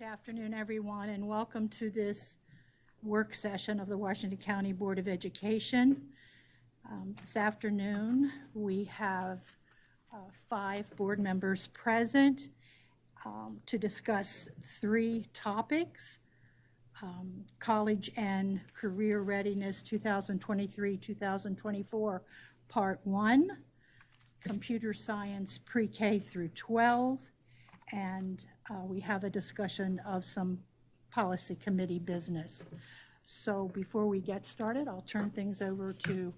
Good afternoon, everyone, and welcome to this work session of the Washington County Board of Education. This afternoon, we have 5 board members present to discuss 3 topics: College and Career Readiness 2023-2024, Part 1, Computer Science Pre-K through 12, and we have a discussion of some policy committee business. So before we get started, I'll turn things over to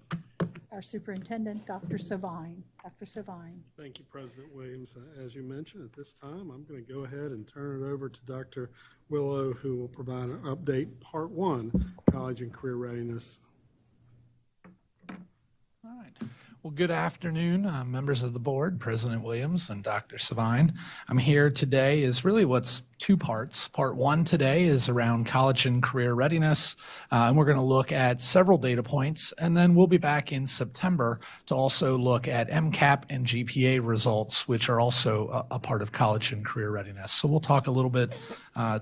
our superintendent, Dr. Savine. Dr. Savine. Thank you, President Williams. As you mentioned, at this time, I'm going to go ahead and turn it over to Dr. Willow, who will provide an update, Part 1, College and Career Readiness. All right. Well, good afternoon, members of the board, President Williams and Dr. Savine. I'm here today is really what's 2 parts. Part 1 today is around college and career readiness, and we're going to look at several data points, and then we'll be back in September to also look at MCAP and GPA results, which are also a part of college and career readiness. So we'll talk a little bit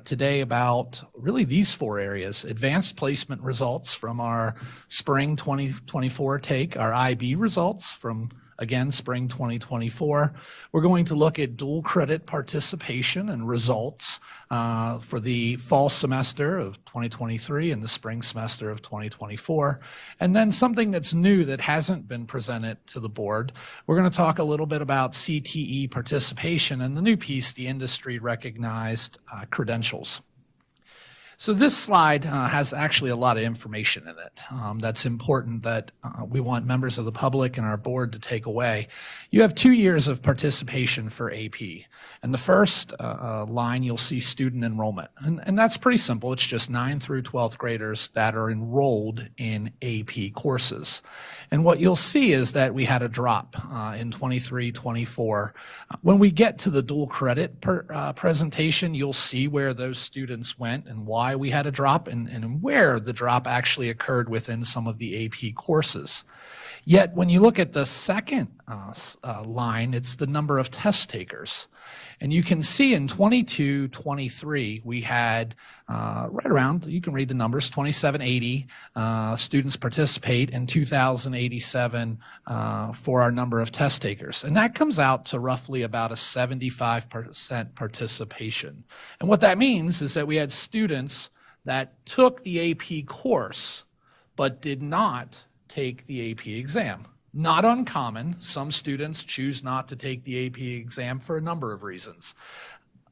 today about really these 4 areas: advanced placement results from our spring 2024 take, our IB results from, again, spring 2024. We're going to look at dual credit participation and results for the fall semester of 2023 and the spring semester of 2024. And then something that's new that hasn't been presented to the board, we're going to talk a little bit about CTE participation and the new piece, the industry recognized credentials. So this slide has actually a lot of information in it that's important that we want members of the public and our board to take away. You have 2 years of participation for AP. And the first line, you'll see student enrollment. And that's pretty simple. It's just 9th through 12th graders that are enrolled in AP courses. And what you'll see is that we had a drop in 23-24. When we get to the dual credit presentation, you'll see where those students went and why we had a drop and where the drop actually occurred within some of the AP courses. Yet when you look at the second line, it's the number of test takers. And you can see in 22-23, we had right around, you can read the numbers, 2,780 students participate and 2,087 for our number of test takers. And that comes out to roughly about a 75% participation. And what that means is that we had students that took the AP course but did not take the AP exam. Not uncommon. Some students choose not to take the AP exam for a number of reasons.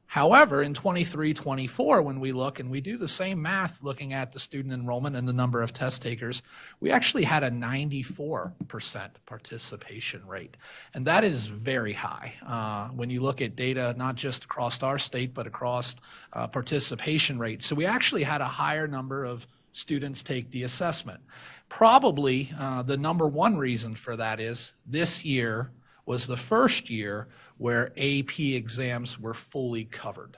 However, in 23-24, when we look and we do the same math looking at the student enrollment and the number of test takers, we actually had a 94% participation rate. And that is very high. When you look at data, not just across our state, but across participation rates. So we actually had a higher number of students take the assessment. Probably the number one reason for that is this year was the first year where AP exams were fully covered.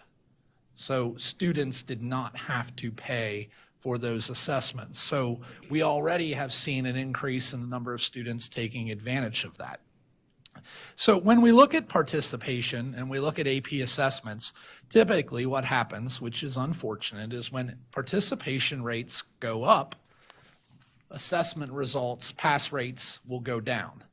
So students did not have to pay for those assessments. So we already have seen an increase in the number of students taking advantage of that. So when we look at participation and we look at AP assessments, typically what happens, which is unfortunate, is when participation rates go up, assessment results, pass rates will go down.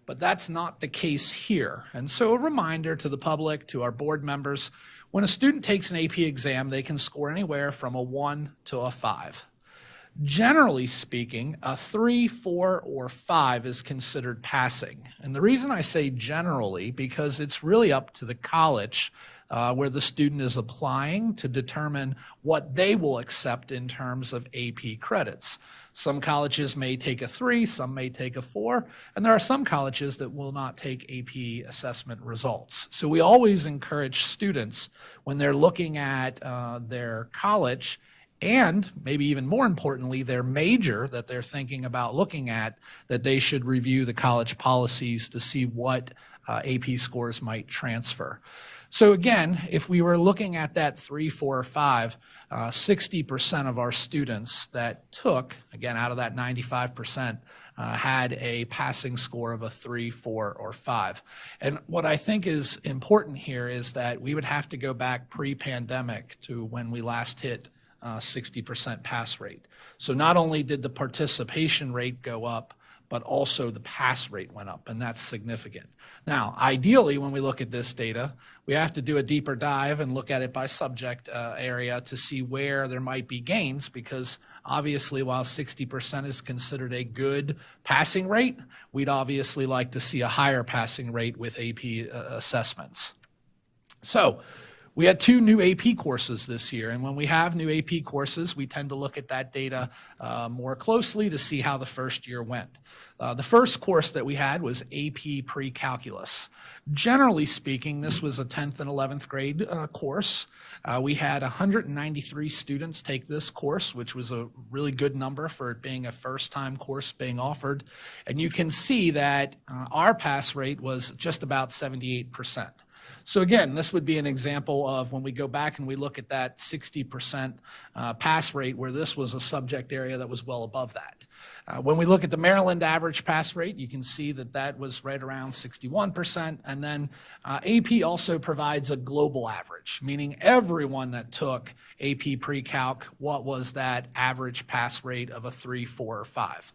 But that's not the case here. And so a reminder to the public, to our board members, when a student takes an AP exam, they can score anywhere from a 1 to a 5. Generally speaking, a 3, 4, or 5 is considered passing. And the reason I say generally, because it's really up to the college where the student is applying to determine what they will accept in terms of AP credits. Some colleges may take a 3, some may take a 4, and there are some colleges that will not take AP assessment results. So we always encourage students when they're looking at their college and maybe even more importantly, their major that they're thinking about looking at, that they should review the college policies to see what AP scores might transfer. So again, if we were looking at that 3, 4, or 5, 60% of our students that took, again, out of that 95%, had a passing score of a 3, 4, or 5. And what I think is important here is that we would have to go back pre-pandemic to when we last hit 60% pass rate. So not only did the participation rate go up, but also the pass rate went up, and that's significant. Now, ideally, when we look at this data, we have to do a deeper dive and look at it by subject area to see where there might be gains, because obviously, while 60% is considered a good passing rate, we'd obviously like to see a higher passing rate with AP assessments. So, we had 2 new AP courses this year, and when we have new AP courses, we tend to look at that data more closely to see how the first year went. The first course that we had was AP Pre-Calculus. Generally speaking, this was a 10th and 11th grade course. We had 193 students take this course, which was a really good number for it being a first-time course being offered. And you can see that our pass rate was just about 78%. So again, this would be an example of when we go back and we look at that 60% pass rate, where this was a subject area that was well above that. When we look at the Maryland average pass rate, you can see that that was right around 61%. And then AP also provides a global average, meaning everyone that took AP Pre-Calc, what was that average pass rate of a 3, 4, or 5?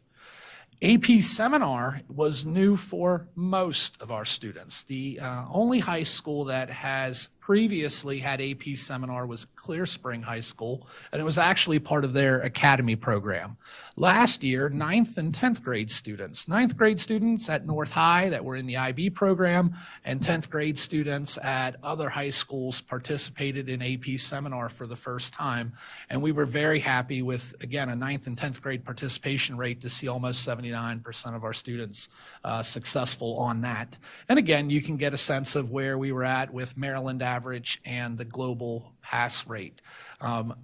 AP Seminar was new for most of our students. The only high school that has previously had AP Seminar was Clear Spring High School, and it was actually part of their academy program. Last year, 9th and 10th grade students, 9th grade students at North High that were in the IB program, and 10th grade students at other high schools participated in AP Seminar for the first time. And we were very happy with, again, a 9th and 10th grade participation rate to see almost 79% of our students successful on that. And again, you can get a sense of where we were at with Maryland average and the global pass rate.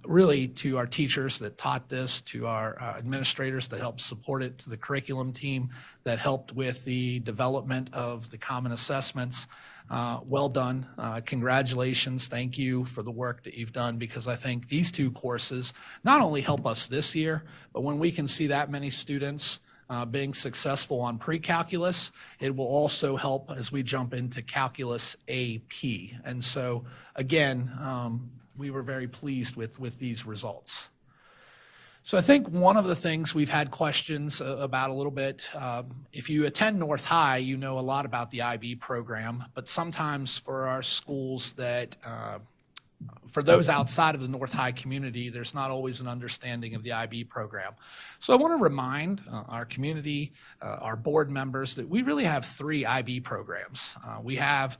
Really, to our teachers that taught this, to our administrators that helped support it, to the curriculum team that helped with the development of the common assessments, well done. Congratulations. Thank you for the work that you've done, because I think these 2 courses not only help us this year, but when we can see that many students being successful on pre-calculus, it will also help as we jump into calculus AP. And so, again, we were very pleased with these results. So I think one of the things we've had questions about a little bit, if you attend North High, you know a lot about the IB program, but sometimes for our schools that for those outside of the North High community, there's not always an understanding of the IB program. So I want to remind our community, our board members, that we really have 3 IB programs. We have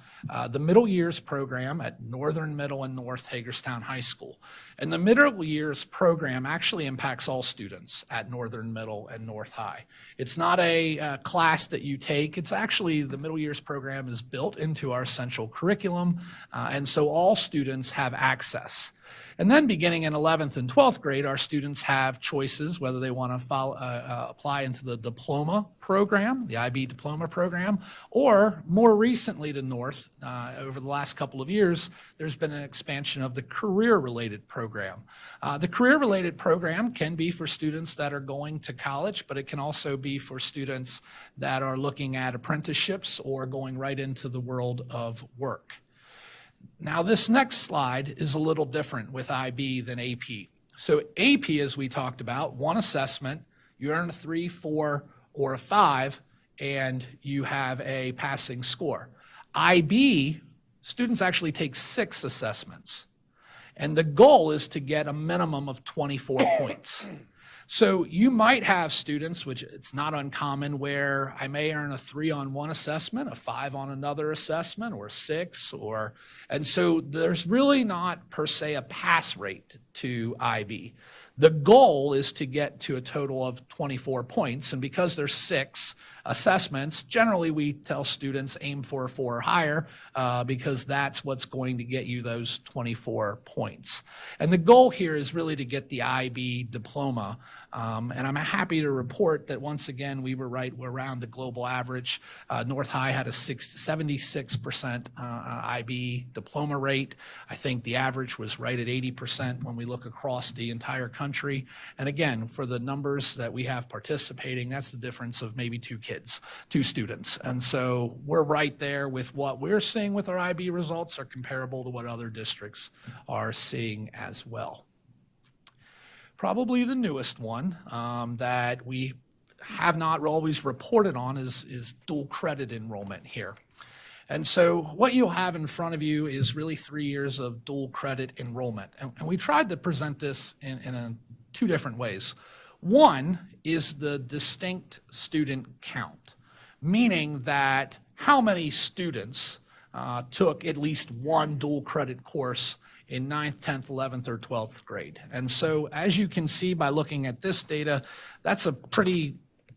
the middle years program at Northern Middle and North Hagerstown High School. And the middle years program actually impacts all students at Northern Middle and North High. It's not a class that you take. It's actually, the middle years program is built into our central curriculum, and so all students have access. And then beginning in 11th and 12th grade, our students have choices whether they want to apply into the diploma program, the IB diploma program, or more recently to North, over the last couple of years, there's been an expansion of the career-related program. The career-related program can be for students that are going to college, but it can also be for students that are looking at apprenticeships or going right into the world of work. Now, this next slide is a little different with IB than AP. So AP, as we talked about, 1 assessment, you earn a 3, 4, or a 5, and you have a passing score. IB, students actually take 6 assessments, and the goal is to get a minimum of 24 points. So you might have students, which it's not uncommon, where I may earn a 3 on one assessment, a 5 on another assessment, or 6, and so there's really not per se a pass rate to IB. The goal is to get to a total of 24 points, and because there's 6, assessments, generally we tell students aim for a 4 or higher because that's what's going to get you those 24 points. And the goal here is really to get the IB diploma. And I'm happy to report that once again, we were right around the global average. North High had a 76% IB diploma rate. I think the average was right at 80% when we look across the entire country. And again, for the numbers that we have participating, that's the difference of maybe 2 students. And so we're right there with what we're seeing with our IB results are comparable to what other districts are seeing as well. Probably the newest one that we have not always reported on is dual credit enrollment here. And so what you'll have in front of you is really 3 years of dual credit enrollment. And we tried to present this in 2 different ways. One is the distinct student count, meaning that how many students took at least one dual credit course in 9th, 10th, 11th, or 12th grade. And so as you can see by looking at this data, that's a pretty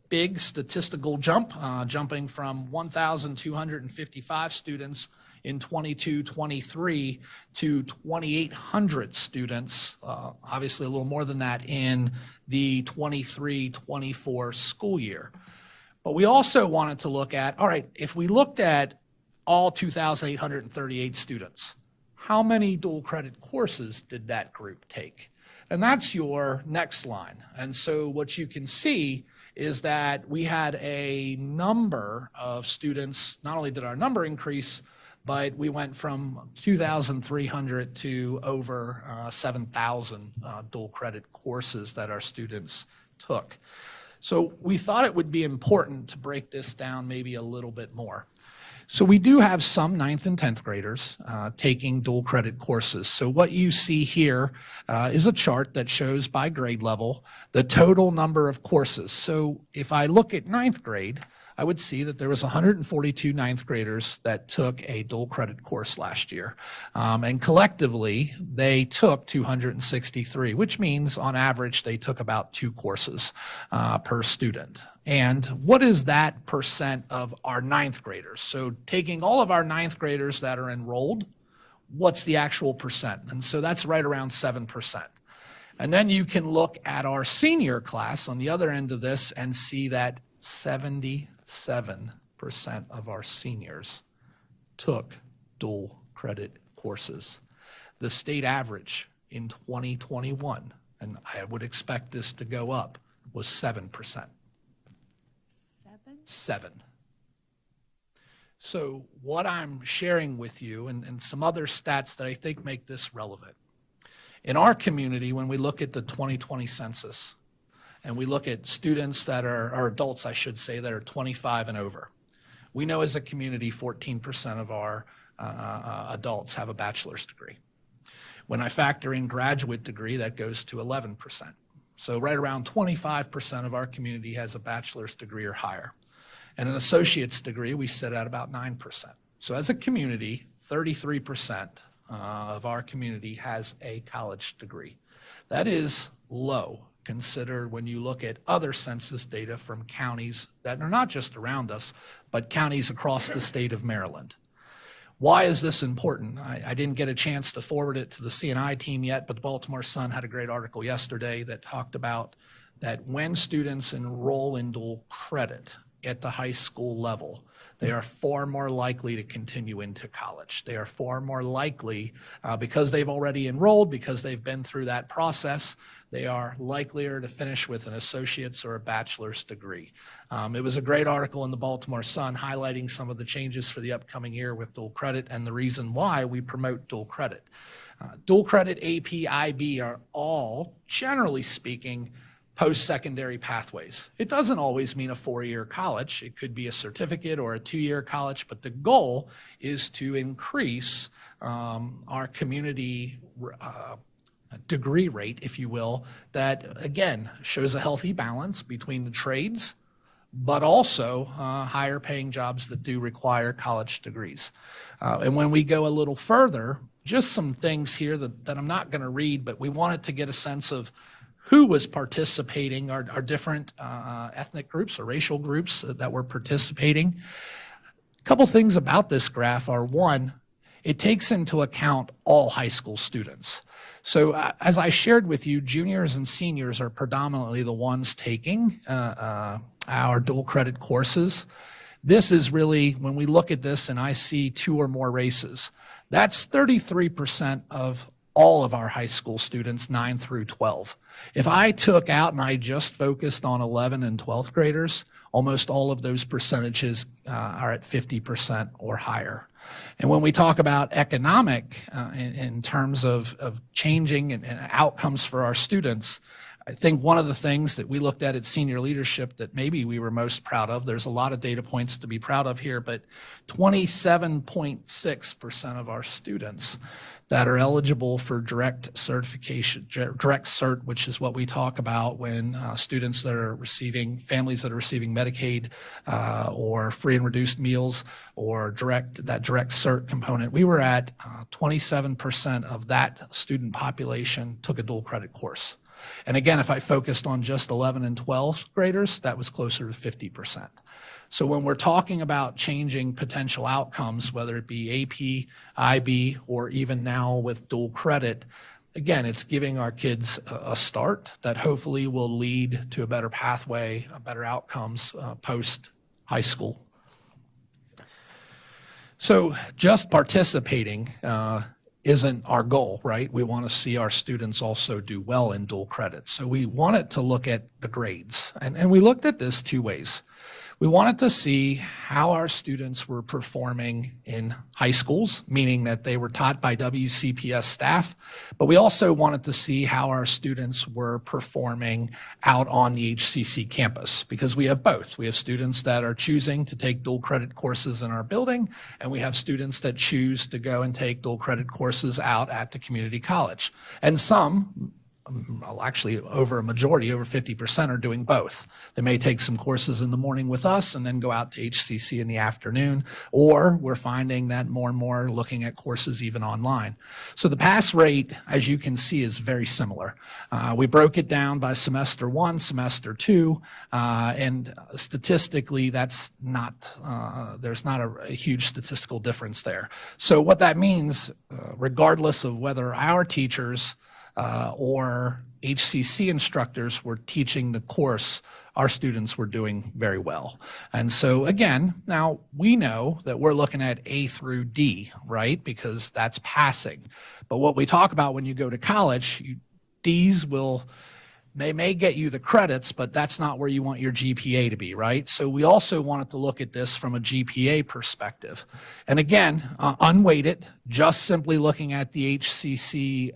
big statistical jump, jumping from 1,255 students in 22-23 to 2,800 students, obviously a little more than that in the 23-24 school year. But we also wanted to look at, all right, if we looked at all 2,838 students, how many dual credit courses did that group take? And that's your next line. And so what you can see is that we had a number of students, not only did our number increase, but we went from 2,300 to over 7,000 dual credit courses that our students took. So we thought it would be important to break this down maybe a little bit more. So we do have some 9th and 10th graders taking dual credit courses. So what you see here is a chart that shows by grade level the total number of courses. So if I look at 9th grade, I would see that there was 142 9th graders that took a dual credit course last year. And collectively, they took 263, which means on average, they took about 2 courses per student. And what is that percent of our 9th graders? So taking all of our 9th graders that are enrolled, what's the actual percent? And so that's right around 7%. And then you can look at our senior class on the other end of this and see that 77% of our seniors took dual credit courses. The state average in 2021, and I would expect this to go up, was 7%. 7. So what I'm sharing with you and some other stats that I think make this relevant. In our community, when we look at the 2020 census, and we look at students that are adults, I should say, that are 25 and over, we know as a community 14% of our adults have a bachelor's degree. When I factor in graduate degree, that goes to 11%. So right around 25% of our community has a bachelor's degree or higher. And an associate's degree, we sit at about 9%. So as a community, 33% of our community has a college degree. That is low, considered when you look at other census data from counties that are not just around us, but counties across the state of Maryland. Why is this important? I didn't get a chance to forward it to the CNI team yet, but the Baltimore Sun had a great article yesterday that talked about that when students enroll in dual credit at the high school level, they are far more likely to continue into college. They are far more likely, because they've already enrolled, because they've been through that process, they are likelier to finish with an associate's or a bachelor's degree. It was a great article in the Baltimore Sun highlighting some of the changes for the upcoming year with dual credit and the reason why we promote dual credit. Dual credit, AP, IB are all, generally speaking, post-secondary pathways. It doesn't always mean a 4-year college. It could be a certificate or a 2-year college, but the goal is to increase our community degree rate, if you will, that, again, shows a healthy balance between the trades, but also higher paying jobs that do require college degrees. And when we go a little further, just some things here that I'm not going to read, but we wanted to get a sense of who was participating, our different ethnic groups or racial groups that were participating. A couple things about this graph are, one, it takes into account all high school students. So as I shared with you, juniors and seniors are predominantly the ones taking our dual credit courses. This is really, when we look at this and I see 2 or more races, that's 33% of all of our high school students, 9 through 12. If I took out and I just focused on 11 and 12th graders, almost all of those percentages are at 50% or higher. And when we talk about economic in terms of changing and outcomes for our students, I think one of the things that we looked at senior leadership that maybe we were most proud of, there's a lot of data points to be proud of here, but 27.6% of our students that are eligible for direct certification, direct cert, which is what we talk about when students that are receiving, families that are receiving Medicaid or free and reduced meals or that direct cert component, we were at 27% of that student population took a dual credit course. And again, if I focused on just 11 and 12th graders, that was closer to 50%. So when we're talking about changing potential outcomes, whether it be AP, IB, or even now with dual credit, again, it's giving our kids a start that hopefully will lead to a better pathway, better outcomes post high school. So just participating isn't our goal, right? We want to see our students also do well in dual credit. So we wanted to look at the grades. And we looked at this 2 ways. We wanted to see how our students were performing in high schools, meaning that they were taught by WCPS staff, but we also wanted to see how our students were performing out on the HCC campus, because we have both. We have students that are choosing to take dual credit courses in our building, and we have students that choose to go and take dual credit courses out at the community college. And some, actually over a majority, over 50%, are doing both. They may take some courses in the morning with us and then go out to HCC in the afternoon, or we're finding that more and more looking at courses even online. So the pass rate, as you can see, is very similar. We broke it down by semester 1, semester 2, and statistically that's not, there's not a huge statistical difference there. So what that means, regardless of whether our teachers or HCC instructors were teaching the course, our students were doing very well. And so again, now we know that we're looking at A through D, right? Because that's passing. But what we talk about when you go to college, Ds they may get you the credits, but that's not where you want your GPA to be, right? So we also wanted to look at this from a GPA perspective. And again, unweighted, just simply looking at the HCC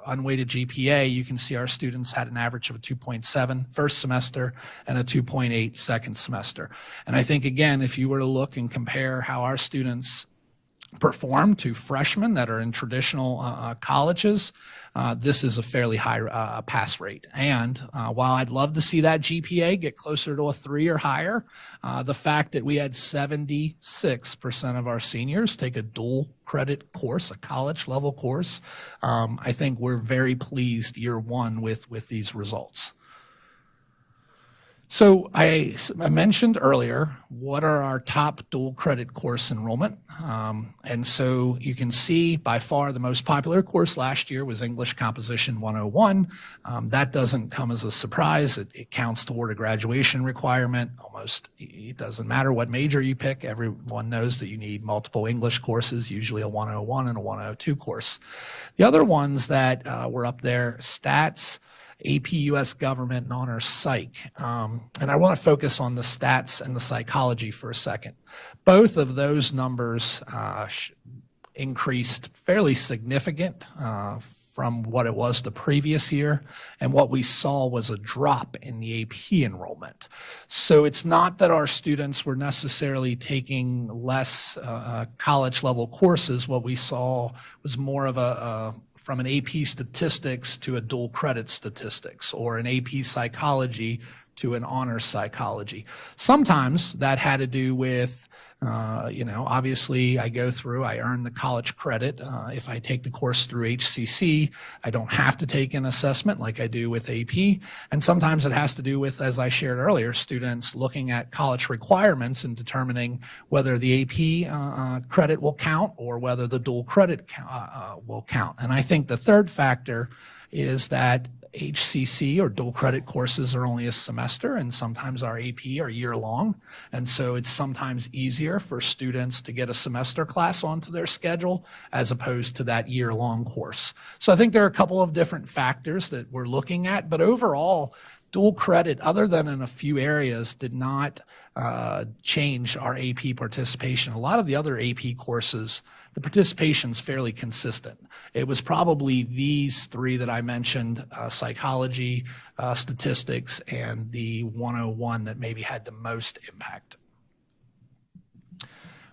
unweighted GPA, you can see our students had an average of a 2.7 first semester and a 2.8 second semester. And I think, again, if you were to look and compare how our students perform to freshmen that are in traditional colleges, this is a fairly high pass rate. And while I'd love to see that GPA get closer to a 3 or higher, the fact that we had 76% of our seniors take a dual credit course, a college level course, I think we're very pleased year 1 with these results. So I mentioned earlier, what are our top dual credit course enrollment? And so you can see by far the most popular course last year was English Composition 101. That doesn't come as a surprise. It counts toward a graduation requirement. Almost, it doesn't matter what major you pick. Everyone knows that you need multiple English courses, usually a 101 and a 102 course. The other ones that were up there, stats, AP US Government, and Honors Psych. And I want to focus on the stats and the psychology for a second. Both of those numbers increased fairly significant from what it was the previous year, and what we saw was a drop in the AP enrollment. So it's not that our students were necessarily taking less college level courses. What we saw was more of from an AP statistics to a dual credit statistics, or an AP psychology to an honors psychology. Sometimes that had to do with obviously I earn the college credit. If I take the course through HCC, I don't have to take an assessment like I do with AP. And sometimes it has to do with, as I shared earlier, students looking at college requirements and determining whether the AP credit will count or whether the dual credit will count. And I think the third factor is that HCC or dual credit courses are only a semester, and sometimes our AP are year long. And so it's sometimes easier for students to get a semester class onto their schedule as opposed to that year long course. So I think there are a couple of different factors that we're looking at, but overall, dual credit, other than in a few areas, did not change our AP participation. A lot of the other AP courses, the participation is fairly consistent. It was probably these three that I mentioned, psychology, statistics, and the 101 that maybe had the most impact.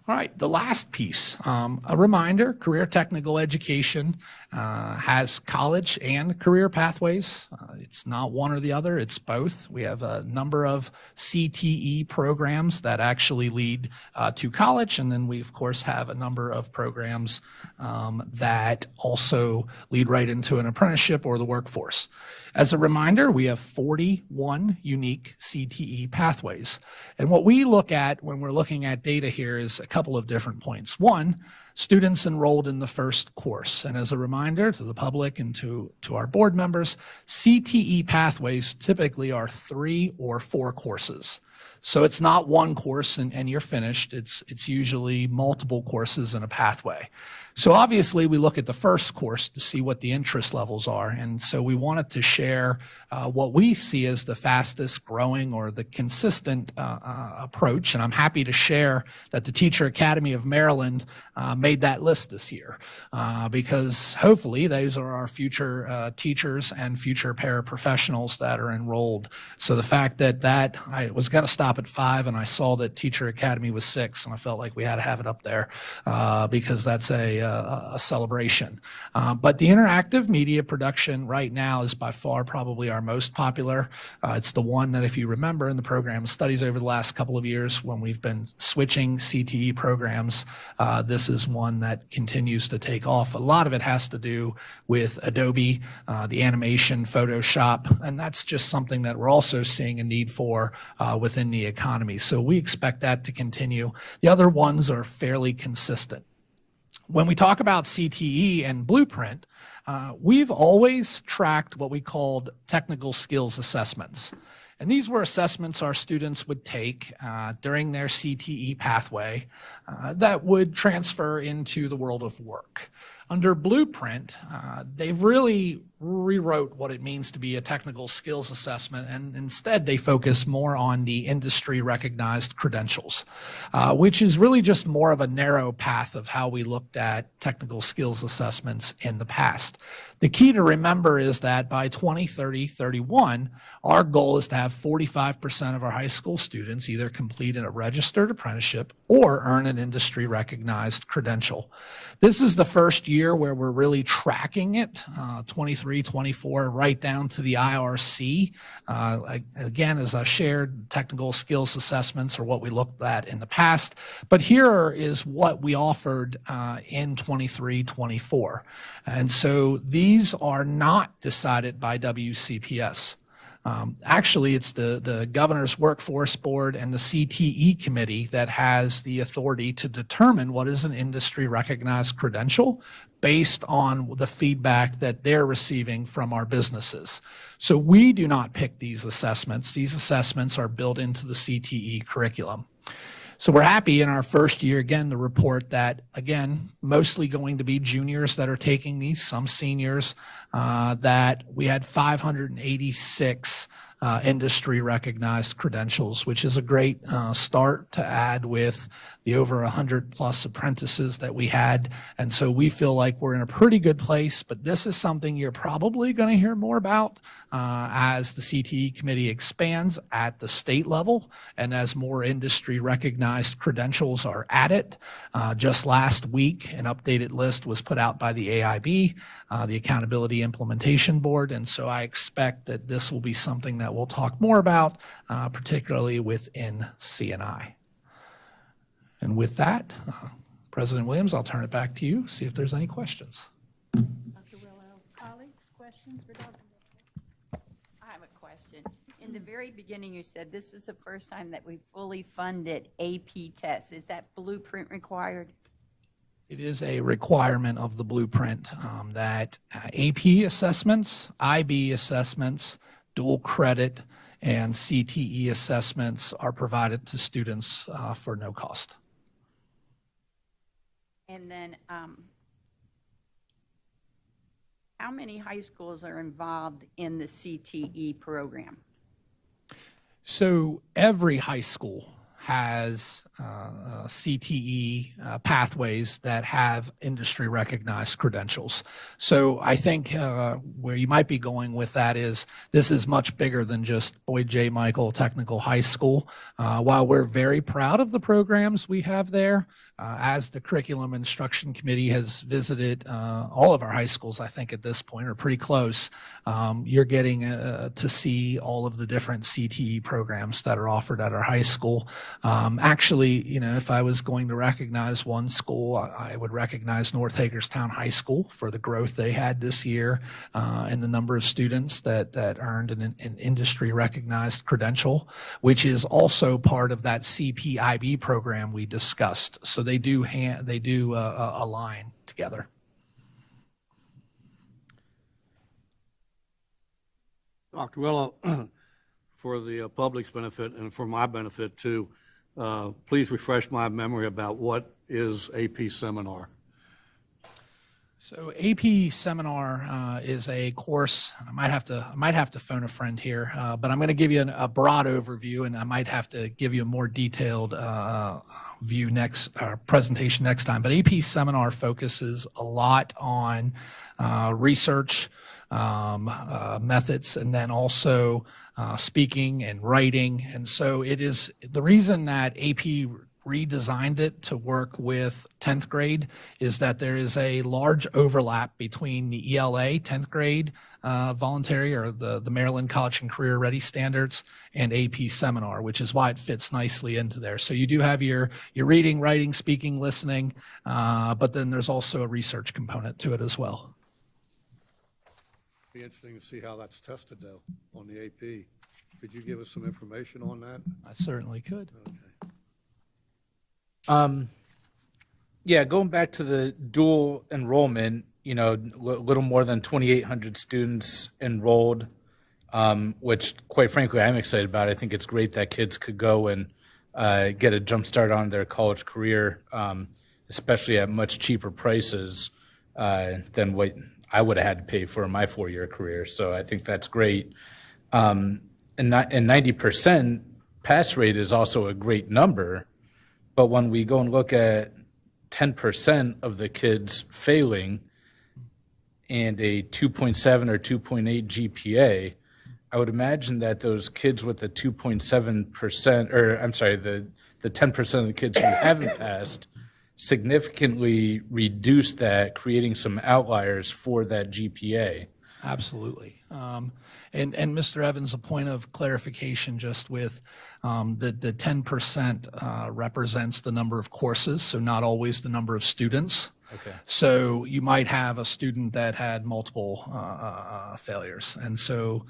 All right, the last piece, a reminder, career technical education has college and career pathways. It's not one or the other, it's both. We have a number of CTE programs that actually lead to college, and then we, of course, have a number of programs that also lead right into an apprenticeship or the workforce. As a reminder, we have 41 unique CTE pathways. And what we look at when we're looking at data here is a couple of different points. One, students enrolled in the first course. And as a reminder to the public and to our board members, CTE pathways typically are 3 or 4 courses. So it's not one course and you're finished. It's usually multiple courses in a pathway. So obviously we look at the first course to see what the interest levels are. And so we wanted to share what we see as the fastest growing or the consistent approach. And I'm happy to share that the Teacher Academy of Maryland made that list this year because hopefully those are our future teachers and future paraprofessionals that are enrolled. So the fact that I was going to stop at 5 and I saw that Teacher Academy was 6 and I felt like we had to have it up there because that's a celebration. But the interactive media production right now is by far probably our most popular. It's the one that, if you remember in the program studies over the last couple of years when we've been switching CTE programs, this is one that continues to take off. A lot of it has to do with Adobe, the animation, Photoshop, and that's just something that we're also seeing a need for within the economy. So we expect that to continue. The other ones are fairly consistent. When we talk about CTE and Blueprint, we've always tracked what we called technical skills assessments. And these were assessments our students would take during their CTE pathway that would transfer into the world of work. Under Blueprint, they've really rewrote what it means to be a technical skills assessment, and instead they focus more on the industry recognized credentials, which is really just more of a narrow path of how we looked at technical skills assessments in the past. The key to remember is that by 2030-31, our goal is to have 45% of our high school students either complete a registered apprenticeship or earn an industry recognized credential. This is the first year where we're really tracking it, 23, 24, right down to the IRC. Again, as I've shared, technical skills assessments are what we looked at in the past, but here is what we offered in 23, 24. And so these are not decided by WCPS. Actually, it's the Governor's Workforce Board and the CTE Committee that has the authority to determine what is an industry recognized credential based on the feedback that they're receiving from our businesses. So we do not pick these assessments. These assessments are built into the CTE curriculum. So we're happy in our first year, again, to report that, again, mostly going to be juniors that are taking these, some seniors, that we had 586 industry recognized credentials, which is a great start to add with the over 100 plus apprentices that we had. And so we feel like we're in a pretty good place, but this is something you're probably going to hear more about as the CTE committee expands at the state level and as more industry recognized credentials are added. Just last week, an updated list was put out by the AIB, the Accountability Implementation Board. And so I expect that this will be something that that we'll talk more about, particularly within CNI. And with that, President Williams, I'll turn it back to you, see if there's any questions. Dr. Willow, colleagues, questions for Dr. Willow? I have a question. In the very beginning, you said this is the first time that we fully funded AP tests. Is that blueprint required? It is a requirement of the blueprint that AP assessments, IB assessments, dual credit, and CTE assessments are provided to students for no cost. And then how many high schools are involved in the CTE program? So every high school has CTE pathways that have industry recognized credentials. So I think where you might be going with that is this is much bigger than just Boyd J. Michael Technical High School. While we're very proud of the programs we have there, as the Curriculum Instruction Committee has visited all of our high schools, I think at this point, are pretty close, you're getting to see all of the different CTE programs that are offered at our high school. Actually, you know, if I was going to recognize one school, I would recognize North Hagerstown High School for the growth they had this year and the number of students that earned an industry recognized credential, which is also part of that CPIB program we discussed. So they do align together. Dr. Willow, for the public's benefit and for my benefit too, please refresh my memory about what is AP Seminar. So AP Seminar is a course. I might have to phone a friend here, but I'm going to give you a broad overview, and I might have to give you a more detailed view presentation next time. But AP Seminar focuses a lot on research methods, and then also speaking and writing. And so it is the reason that AP redesigned it to work with 10th grade is that there is a large overlap between the ELA 10th grade voluntary or the Maryland College and Career Ready standards and AP Seminar, which is why it fits nicely into there. So you do have your reading, writing, speaking, listening, but then there's also a research component to it as well. Be interesting to see how that's tested though on the AP. Could you give us some information on that? I certainly could. Okay. Yeah, going back to the dual enrollment, you know, little more than 2,800 students enrolled, which quite frankly, I'm excited about. I think it's great that kids could go and get a jump start on their college career, especially at much cheaper prices than what I would have had to pay for my 4-year career. So I think that's great. And 90% pass rate is also a great number. But when we go and look at 10% of the kids failing and a 2.7 or 2.8 GPA, I would imagine that those kids with the 2.7%, or I'm sorry, the 10% of the kids who haven't passed significantly reduce that, creating some outliers for that GPA. Absolutely. And Mr. Evans, a point of clarification just with the 10% represents the number of courses, so not always the number of students. Okay. So you might have a student that had multiple failures. And so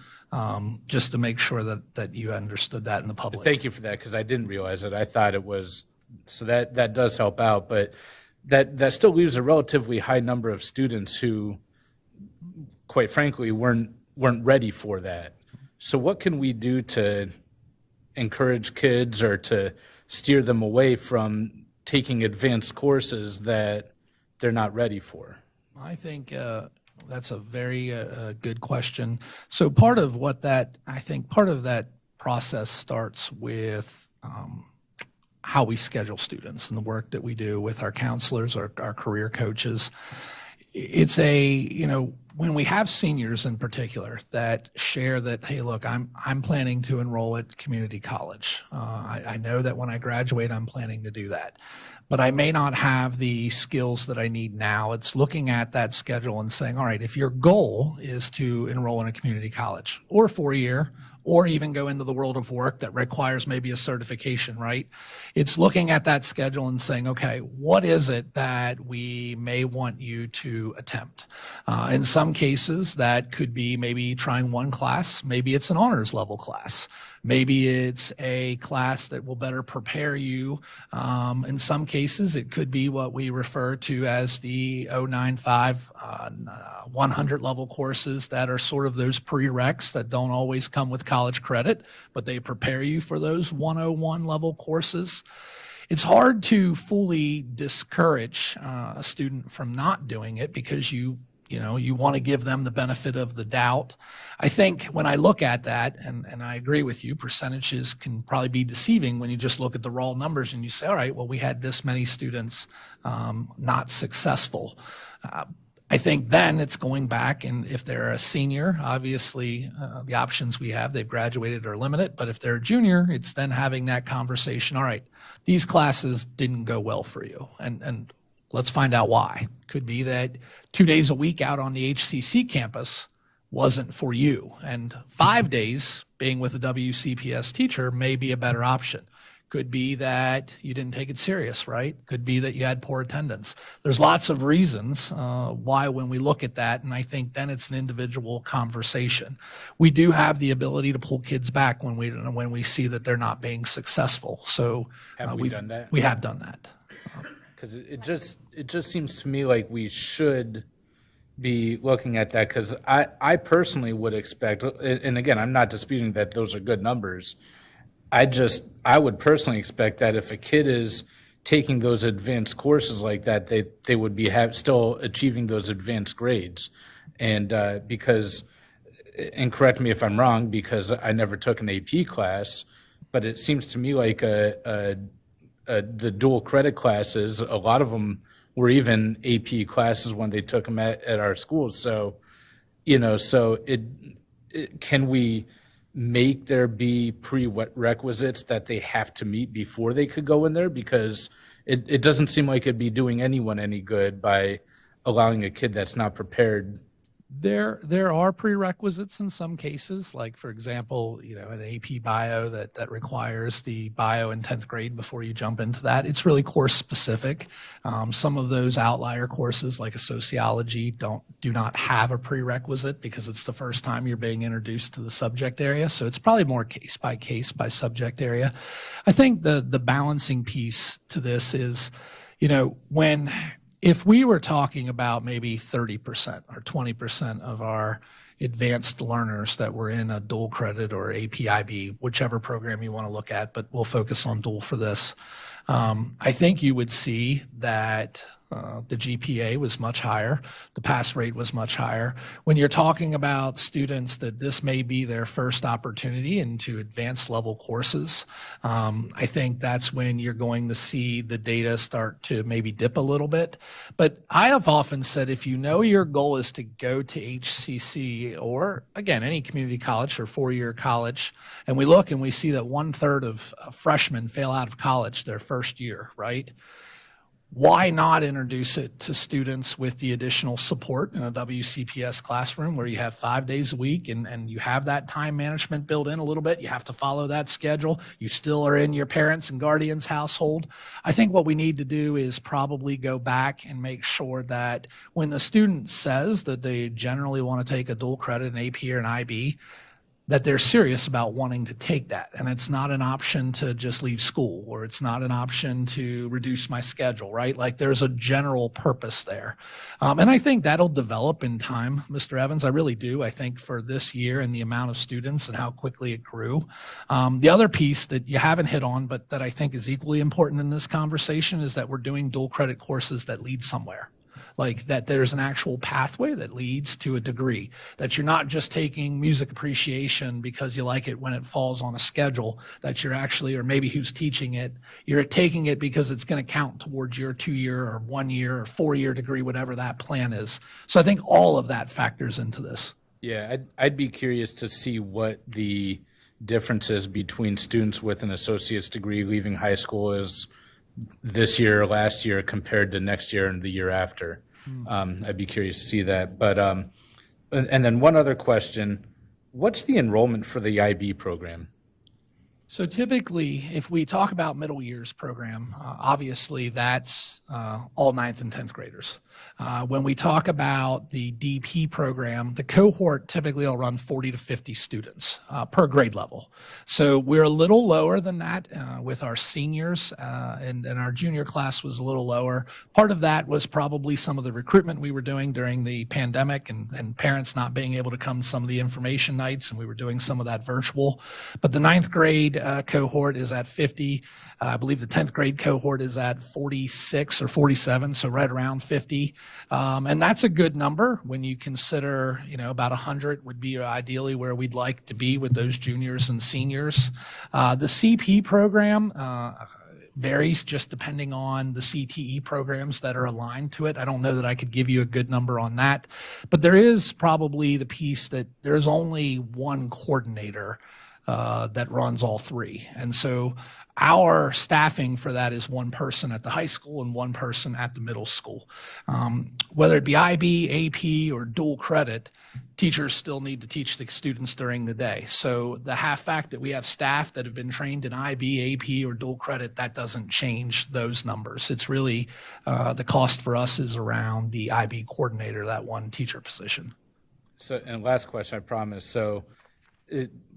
just to make sure that you understood that in the public. Thank you for that, because I didn't realize it. I thought it was, so that does help out, but that still leaves a relatively high number of students who, quite frankly, weren't ready for that. So what can we do to encourage kids or to steer them away from taking advanced courses that they're not ready for? I think that's a very good question. So part of that process starts with how we schedule students and the work that we do with our counselors, our career coaches. It's when we have seniors in particular that share that, hey, look, I'm planning to enroll at community college. I know that when I graduate, I'm planning to do that. But I may not have the skills that I need now. It's looking at that schedule and saying, all right, if your goal is to enroll in a community college or 4-year or even go into the world of work that requires maybe a certification, right? It's looking at that schedule and saying, okay, what is it that we may want you to attempt? In some cases, that could be maybe trying one class. Maybe it's an honors level class. Maybe it's a class that will better prepare you. In some cases, it could be what we refer to as the 095 100 level courses that are sort of those prereqs that don't always come with college credit, but they prepare you for those 101 level courses. It's hard to fully discourage a student from not doing it because you want to give them the benefit of the doubt. I think when I look at that, and I agree with you, percentages can probably be deceiving when you just look at the raw numbers and you say, all right, well, we had this many students not successful. I think then it's going back, and if they're a senior, obviously the options we have, they've graduated, are limited. But if they're a junior, it's then having that conversation. All right, these classes didn't go well for you, and let's find out why. Could be that 2 days a week out on the HCC campus wasn't for you, and 5 days being with a WCPS teacher may be a better option. Could be that you didn't take it serious, right? Could be that you had poor attendance. There's lots of reasons why when we look at that, and I think then it's an individual conversation. We do have the ability to pull kids back when we see that they're not being successful. So Have we done that? We have done that. Because it just seems to me like we should be looking at that, because I personally would expect, and again, I'm not disputing that those are good numbers. I would personally expect that if a kid is taking those advanced courses like that, they would be still achieving those advanced grades. And because, and correct me if I'm wrong, because I never took an AP class, but it seems to me like the dual credit classes, a lot of them were even AP classes when they took them at our schools. So, can we make there be prerequisites that they have to meet before they could go in there? Because it doesn't seem like it'd be doing anyone any good by allowing a kid that's not prepared. There are prerequisites in some cases, like for example, an AP bio that requires the bio in 10th grade before you jump into that. It's really course specific. Some of those outlier courses like a sociology do not have a prerequisite because it's the first time you're being introduced to the subject area. So it's probably more case by subject area. I think the balancing piece to this is, if we were talking about maybe 30% or 20% of our advanced learners that were in a dual credit or APIB, whichever program you want to look at, but we'll focus on dual for this, I think you would see that the GPA was much higher. The pass rate was much higher. When you're talking about students that this may be their first opportunity into advanced level courses, I think that's when you're going to see the data start to maybe dip a little bit. But I have often said, if you know your goal is to go to HCC or, again, any community college or four-year college, and we look and we see that 1/3 of freshmen fail out of college their first year, right? Why not introduce it to students with the additional support in a WCPS classroom where you have 5 days a week and you have that time management built in a little bit? You have to follow that schedule. You still are in your parents' and guardians' household. I think what we need to do is probably go back and make sure that when the student says that they generally want to take a dual credit, an AP or an IB, that they're serious about wanting to take that. And it's not an option to just leave school, or it's not an option to reduce my schedule, right? Like there's a general purpose there. And I think that'll develop in time, Mr. Evans. I really do. I think for this year and the amount of students and how quickly it grew. The other piece that you haven't hit on, but that I think is equally important in this conversation is that we're doing dual credit courses that lead somewhere. Like that there's an actual pathway that leads to a degree, that you're not just taking music appreciation because you like it when it falls on a schedule, that you're actually, or maybe who's teaching it, you're taking it because it's going to count towards your 2-year or 1 year or 4-year degree, whatever that plan is. So I think all of that factors into this. Yeah, I'd be curious to see what the difference is between students with an associate's degree leaving high school is this year or last year compared to next year and the year after. I'd be curious to see that. But and then one other question, What's the enrollment for the IB program? So typically, if we talk about middle years program, obviously that's all 9th and 10th graders. When we talk about the DP program, the cohort typically will run 40 to 50 students per grade level. So we're a little lower than that with our seniors, and our junior class was a little lower. Part of that was probably some of the recruitment we were doing during the pandemic and parents not being able to come to some of the information nights, and we were doing some of that virtual. But the 9th grade cohort is at 50. I believe the 10th grade cohort is at 46 or 47, so right around 50. And that's a good number when you consider, about 100 would be ideally where we'd like to be with those juniors and seniors. The CP program varies just depending on the CTE programs that are aligned to it. I don't know that I could give you a good number on that, but there is probably the piece that there's only one coordinator that runs all three. And so our staffing for that is one person at the high school and one person at the middle school. Whether it be IB, AP, or dual credit, teachers still need to teach the students during the day. So the half fact that we have staff that have been trained in IB, AP, or dual credit, that doesn't change those numbers. It's really the cost for us is around the IB coordinator, that one teacher position. So, and last question, I promise. So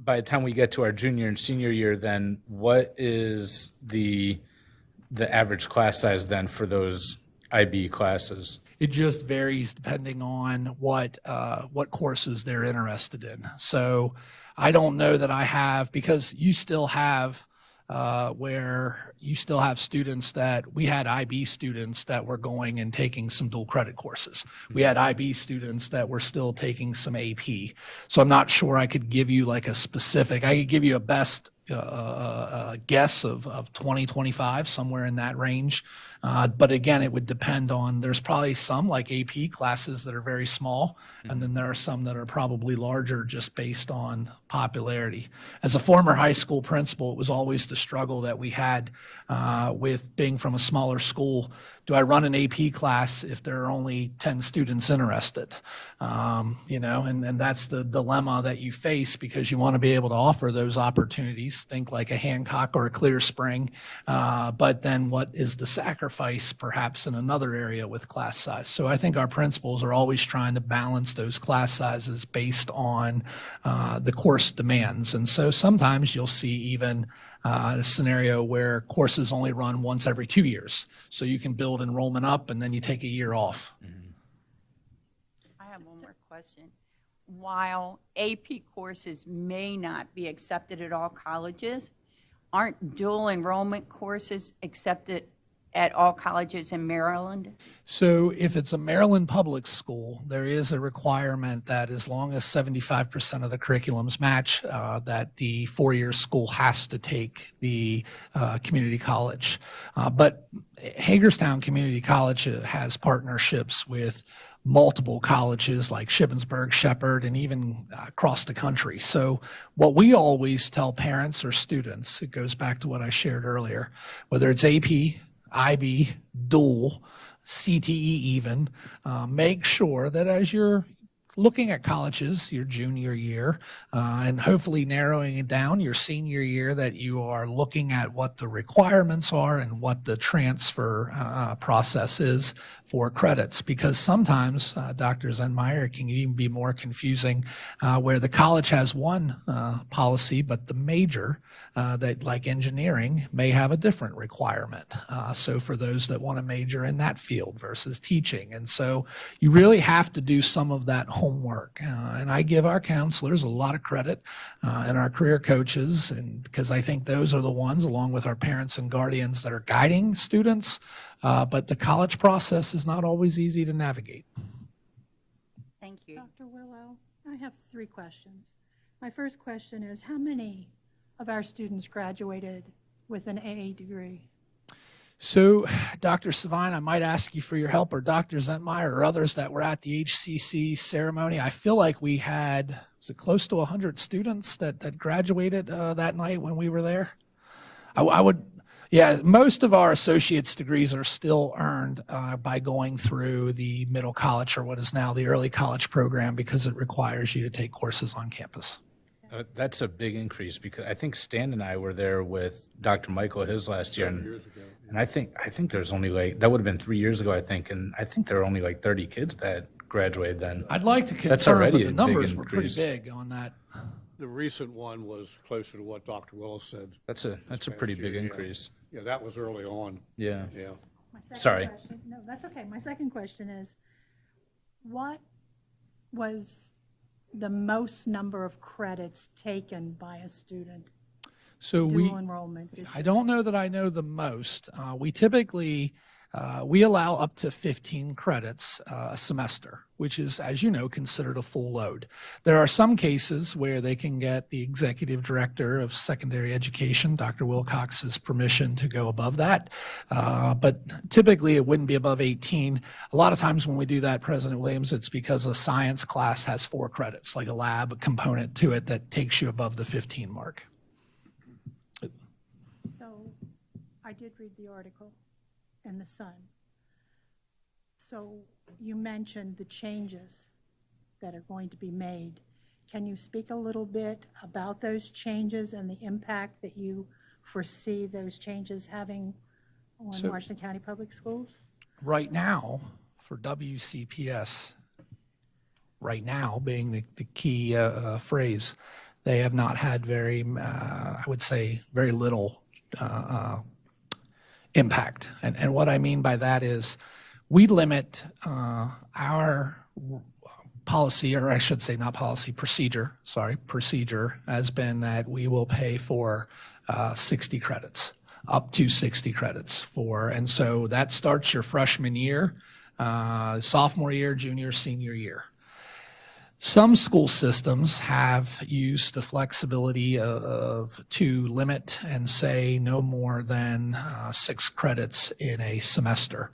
by the time we get to our junior and senior year, then what is the average class size then for those IB classes? It just varies depending on what courses they're interested in. So I don't know that I have, because you still have where you still have students that we had IB students that were going and taking some dual credit courses. We had IB students that were still taking some AP. So I'm not sure I could give you like a specific, I could give you a best guess of 20, 25, somewhere in that range. But again, it would depend on, there's probably some like AP classes that are very small, and then there are some that are probably larger just based on popularity. As a former high school principal, it was always the struggle that we had with being from a smaller school. Do I run an AP class if there are only 10 students interested? And that's the dilemma that you face, because you want to be able to offer those opportunities, think like a Hancock or a Clear Spring, but then what is the sacrifice perhaps in another area with class size? So I think our principals are always trying to balance those class sizes based on the course demands. And so sometimes you'll see even a scenario where courses only run once every 2 years. So you can build enrollment up and then you take a year off. I have one more question. While AP courses may not be accepted at all colleges, aren't dual enrollment courses accepted at all colleges in Maryland? So if it's a Maryland public school, there is a requirement that as long as 75% of the curriculums match, that the four-year school has to take the community college. But Hagerstown Community College has partnerships with multiple colleges like Shippensburg, Shepherd, and even across the country. So what we always tell parents or students, it goes back to what I shared earlier, whether it's AP, IB, dual, CTE even, make sure that as you're looking at colleges your junior year and hopefully narrowing it down your senior year, that you are looking at what the requirements are and what the transfer process is for credits. Because sometimes, Dr. Zenmeyer, it can even be more confusing where the college has one policy, but the major that like engineering may have a different requirement. So for those that want to major in that field versus teaching. And so you really have to do some of that homework. And I give our counselors a lot of credit and our career coaches, and because I think those are the ones, along with our parents and guardians, that are guiding students. But the college process is not always easy to navigate. Thank you. Dr. Willow, I have 3 questions. My first question is, how many of our students graduated with an AA degree? So, Dr. Savine, I might ask you for your help, or Dr. Zentmeyer or others that were at the HCC ceremony. I feel like we had, was it close to 100 students that graduated that night when we were there? I would, Yeah, most of our associate's degrees are still earned by going through the middle college or what is now the early college program because it requires you to take courses on campus. That's a big increase because I think Stan and I were there with Dr. Michael his last year, and I think there's only like that would have been 3 years ago, I think, and I think there were only like 30 kids that graduated then. I'd like to That's confirm, already but the a big numbers were pretty increase. big on that. The recent one was closer to what Dr. Willis said. That's a pretty big Yeah. increase. Yeah, that was early on, Yeah. yeah. My second Sorry. question- No, that's okay. My second question is, what was the most number of credits taken by a student, So dual enrollment this I year? don't know that I know the most. We typically, we allow up to 15 credits a semester, which is, as you know, considered a full load. There are some cases where they can get the executive director of secondary education, Dr. Wilcox's permission to go above that. But typically it wouldn't be above 18. A lot of times when we do that, President Williams, it's because a science class has 4 credits, like a lab component to it that takes you above the 15 mark. So I did read the article in the Sun. So you mentioned the changes that are going to be made. Can you speak a little bit about those changes and the impact that you foresee those changes having on So- Washington County Public Schools? Right now, for WCPS, right now being the key phrase, they have not had very, I would say, very little impact. And what I mean by that is we limit our policy, or I should say not policy, procedure has been that we will pay for 60 credits, up to 60 credits for, and so that starts your freshman year, sophomore year, junior, senior year. Some school systems have used the flexibility to limit and say no more than 6 credits in a semester.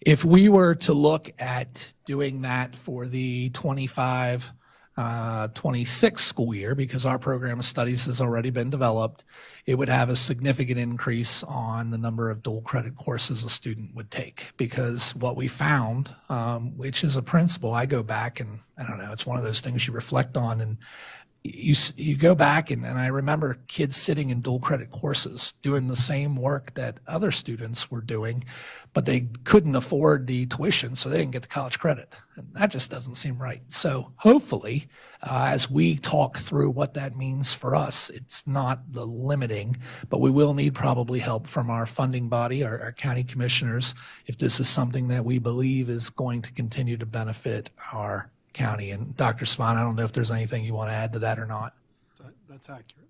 If we were to look at doing that for the 25-26 school year, because our program of studies has already been developed, it would have a significant increase on the number of dual credit courses a student would take. Because what we found, which is a principle, I go back and I don't know, it's one of those things you reflect on, and you go back and I remember kids sitting in dual credit courses doing the same work that other students were doing, but they couldn't afford the tuition, so they didn't get the college credit. And that just doesn't seem right. So hopefully, as we talk through what that means for us, it's not the limiting, but we will need probably help from our funding body, our county commissioners, if this is something that we believe is going to continue to benefit our county. And Dr. Svan, I don't know if there's anything you want to add to that or not. That's accurate.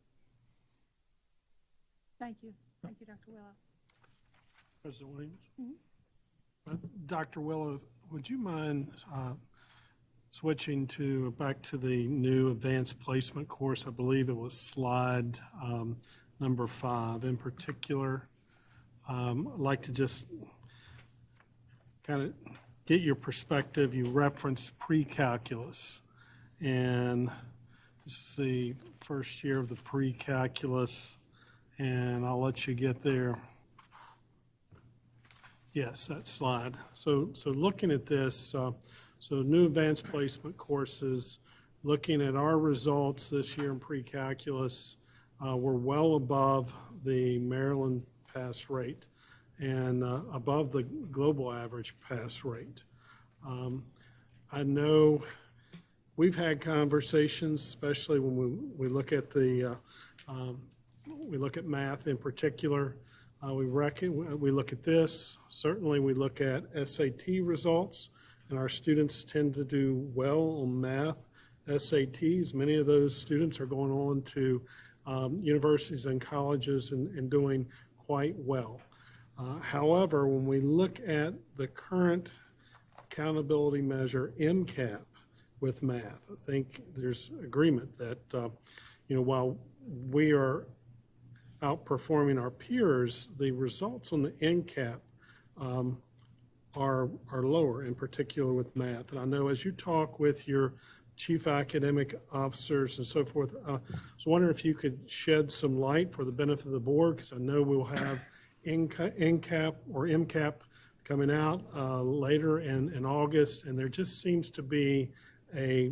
Thank you. Thank you, Dr. Willow. President Williams? Dr. Willow, would you mind switching back to the new advanced placement course? I believe it was slide number 5 in particular. I'd like to just kind of get your perspective. You referenced pre-calculus, and this is the first year of the pre-calculus, and I'll let you get there. Yes, that slide. So looking at this, so new advanced placement courses, looking at our results this year in pre-calculus, we're well above the Maryland pass rate and above the global average pass rate. I know we've had conversations, especially when we look at we look at math in particular. We look at this. Certainly, we look at SAT results, and our students tend to do well on math SATs. Many of those students are going on to universities and colleges and doing quite well. However, when we look at the current accountability measure, MCAP, with math, I think there's agreement that while we are outperforming our peers, the results on the MCAP are lower, in particular with math. And I know as you talk with your chief academic officers and so forth, I was wondering if you could shed some light for the benefit of the board, because I know we'll have NCAP or MCAP coming out later in August, and there just seems to be a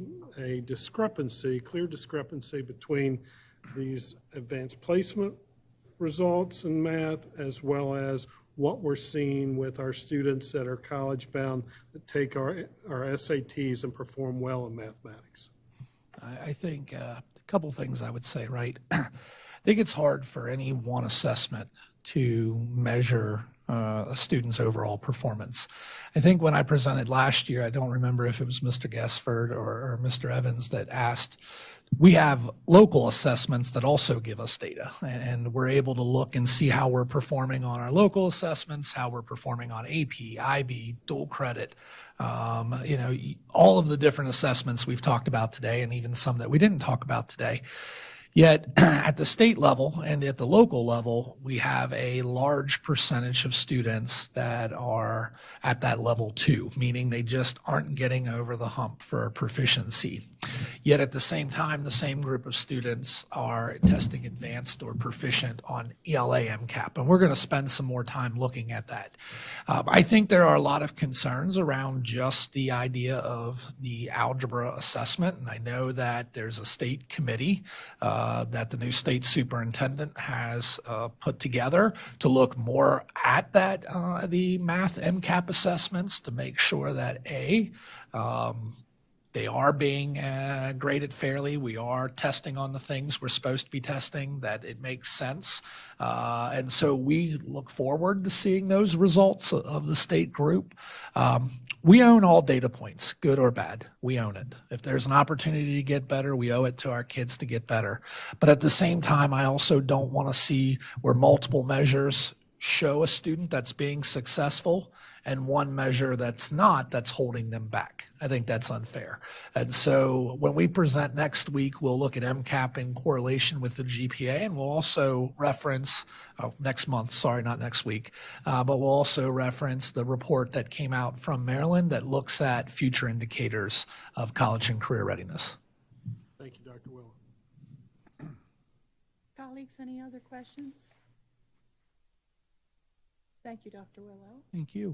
discrepancy, clear discrepancy between these advanced placement results in math as well as what we're seeing with our students that are college bound that take our SATs and perform well in mathematics. I think a couple things I would say, right? I think it's hard for any one assessment to measure a student's overall performance. I think when I presented last year, I don't remember if it was Mr. Gesford or Mr. Evans that asked, we have local assessments that also give us data, and we're able to look and see how we're performing on our local assessments, how we're performing on AP, IB, dual credit, all of the different assessments we've talked about today, and even some that we didn't talk about today. Yet at the state level and at the local level, we have a large percentage of students that are at that level 2, meaning they just aren't getting over the hump for proficiency. Yet at the same time, the same group of students are testing advanced or proficient on ELA MCAP, and we're going to spend some more time looking at that. I think there are a lot of concerns around just the idea of the algebra assessment, and I know that there's a state committee that the new state superintendent has put together to look more at that, the math MCAP assessments to make sure that they are being graded fairly. We are testing on the things we're supposed to be testing, that it makes sense. And so we look forward to seeing those results of the state group. We own all data points, good or bad. We own it. If there's an opportunity to get better, we owe it to our kids to get better. But at the same time, I also don't want to see where multiple measures show a student that's being successful and one measure that's not, that's holding them back. I think that's unfair. And so when we present next week, we'll look at MCAP in correlation with the GPA, and we'll also reference, next month, sorry, not next week, but we'll also reference the report that came out from Maryland that looks at future indicators of college and career readiness. Thank you, Dr. Willow. Colleagues, any other questions? Thank you, Dr. Willow. Thank you.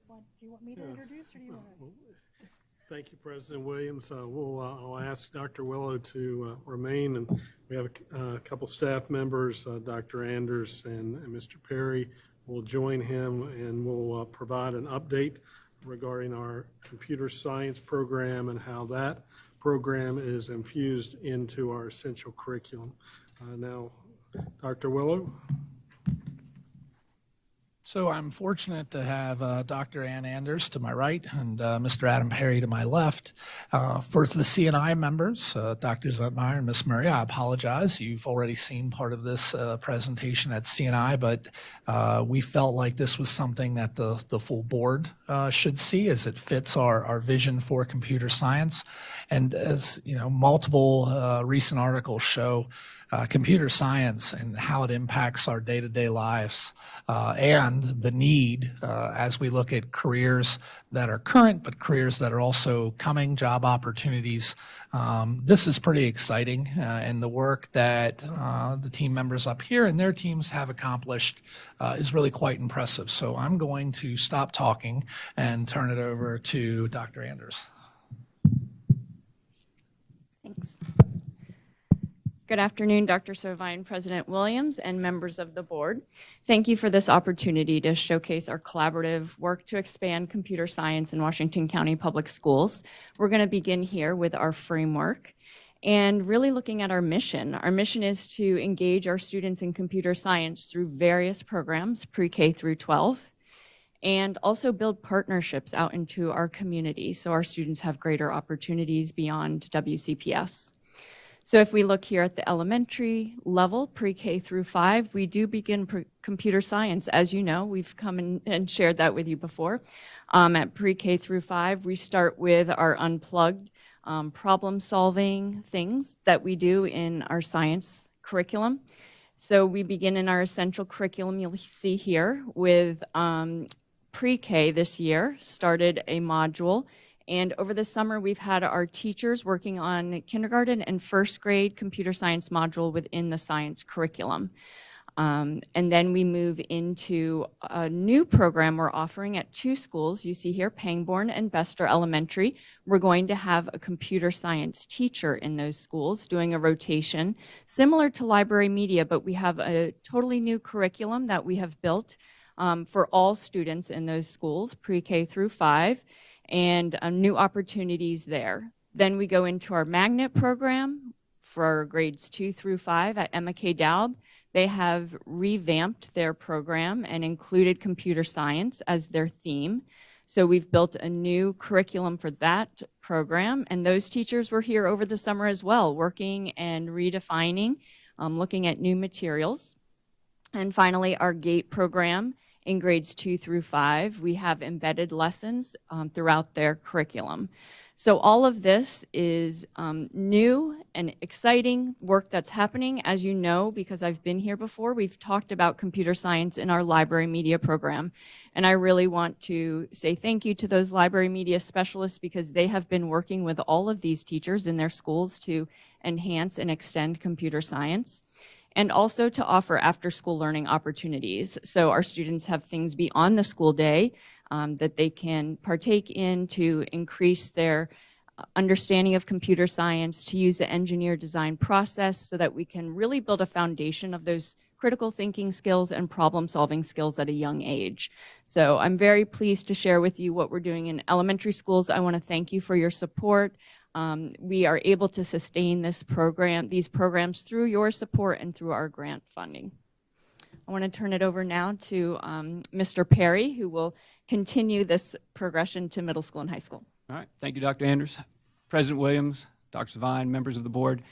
Do you want me to introduce, or do you want to? Thank you, President Williams. I'll ask Dr. Willow to remain, and we have a couple staff members, Dr. Anders and Mr. Perry will join him, and we'll provide an update regarding our computer science program and how that program is infused into our essential curriculum. Now, Dr. Willow. So I'm fortunate to have Dr. Ann Anders to my right and Mr. Adam Perry to my left. For the CNI members, Dr. Zentmeyer and Ms. Murray, I apologize. You've already seen part of this presentation at CNI, but we felt like this was something that the full board should see as it fits our vision for computer science. And as you know, multiple recent articles show, computer science and how it impacts our day-to-day lives and the need as we look at careers that are current, but careers that are also coming, job opportunities. This is pretty exciting, and the work that the team members up here and their teams have accomplished is really quite impressive. So I'm going to stop talking and turn it over to Dr. Anders. Thanks. Good afternoon, Dr. Servine, President Williams, and members of the board. Thank you for this opportunity to showcase our collaborative work to expand computer science in Washington County Public Schools. We're going to begin here with our framework and really looking at our mission. Our mission is to engage our students in computer science through various programs, pre-K through 12, and also build partnerships out into our community so our students have greater opportunities beyond WCPS. So if we look here at the elementary level, pre-K through 5, we do begin computer science. As you know, we've come in and shared that with you before. At pre-K through 5, we start with our unplugged problem-solving things that we do in our science curriculum. So we begin in our essential curriculum, you'll see here, with pre-K this year, started a module. And over the summer, we've had our teachers working on kindergarten and first grade computer science module within the science curriculum. And then we move into a new program we're offering at 2 schools. You see here, Pangbourne and Bester Elementary. We're going to have a computer science teacher in those schools doing a rotation, similar to library media, but we have a totally new curriculum that we have built for all students in those schools, pre-K through 5, and new opportunities there. Then we go into our magnet program for grades 2 through 5 at Emma K. Dowd. They have revamped their program and included computer science as their theme. So we've built a new curriculum for that program, and those teachers were here over the summer as well, working and redefining, looking at new materials. And finally, our GATE program in grades 2 through 5, we have embedded lessons throughout their curriculum. So all of this is new and exciting work that's happening. As you know, because I've been here before, we've talked about computer science in our library media program. And I really want to say thank you to those library media specialists because they have been working with all of these teachers in their schools to enhance and extend computer science, and also to offer after-school learning opportunities. So our students have things beyond the school day that they can partake in to increase their understanding of computer science, to use the engineer design process so that we can really build a foundation of those critical thinking skills and problem-solving skills at a young age. So I'm very pleased to share with you what we're doing in elementary schools. I want to thank you for your support. We are able to sustain these programs through your support and through our grant funding. I want to turn it over now to Mr. Perry, who will continue this progression to middle school and high school. All right. Thank you, Dr. Anders. President Williams, Dr. Savine, members of the board.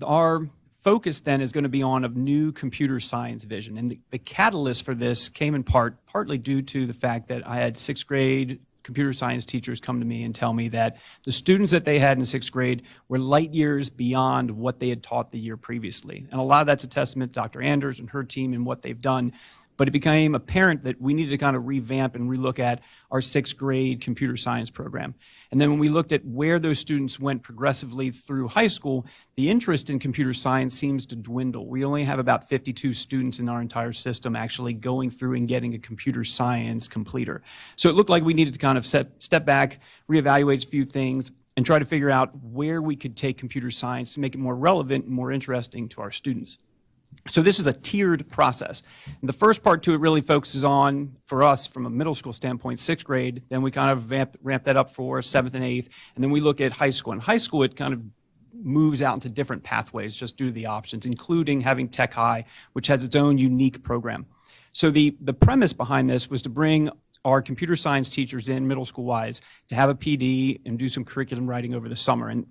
Our focus then is going to be on a new computer science vision. And the catalyst for this came in partly due to the fact that I had 6th grade computer science teachers come to me and tell me that the students that they had in 6th grade were light years beyond what they had taught the year previously. And a lot of that's a testament to Dr. Anders and her team and what they've done. But it became apparent that we needed to kind of revamp and relook at our 6th grade computer science program. And then when we looked at where those students went progressively through high school, the interest in computer science seems to dwindle. We only have about 52 students in our entire system actually going through and getting a computer science completer. So it looked like we needed to kind of step back, reevaluate a few things, and try to figure out where we could take computer science to make it more relevant and more interesting to our students. So this is a tiered process. And the first part to it really focuses on, for us, from a middle school standpoint, 6th grade. Then we kind of ramp that up for 7th and 8th. And then we look at high school. In high school, it kind of moves out into different pathways just due to the options, including having Tech High, which has its own unique program. So the premise behind this was to bring our computer science teachers in middle school-wise to have a PD and do some curriculum writing over the summer. And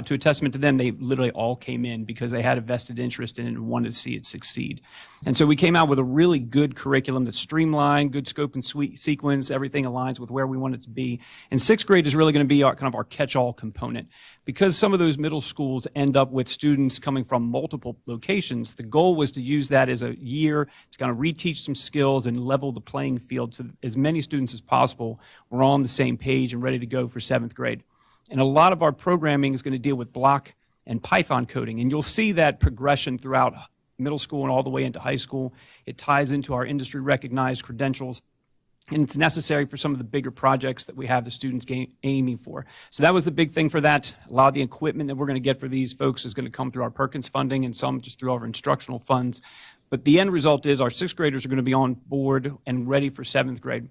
to a testament to them, they literally all came in because they had a vested interest in it and wanted to see it succeed. And so we came out with a really good curriculum that's streamlined, good scope and sequence, everything aligns with where we want it to be. And 6th grade is really going to be our catch-all component. Because some of those middle schools end up with students coming from multiple locations, the goal was to use that as a year to kind of reteach some skills and level the playing field so that as many students as possible were all on the same page and ready to go for 7th grade. And a lot of our programming is going to deal with block and Python coding. And you'll see that progression throughout middle school and all the way into high school. It ties into our industry recognized credentials. And it's necessary for some of the bigger projects that we have the students aiming for. So that was the big thing for that. A lot of the equipment that we're going to get for these folks is going to come through our Perkins funding and some just through our instructional funds. But the end result is our 6th graders are going to be on board and ready for 7th grade.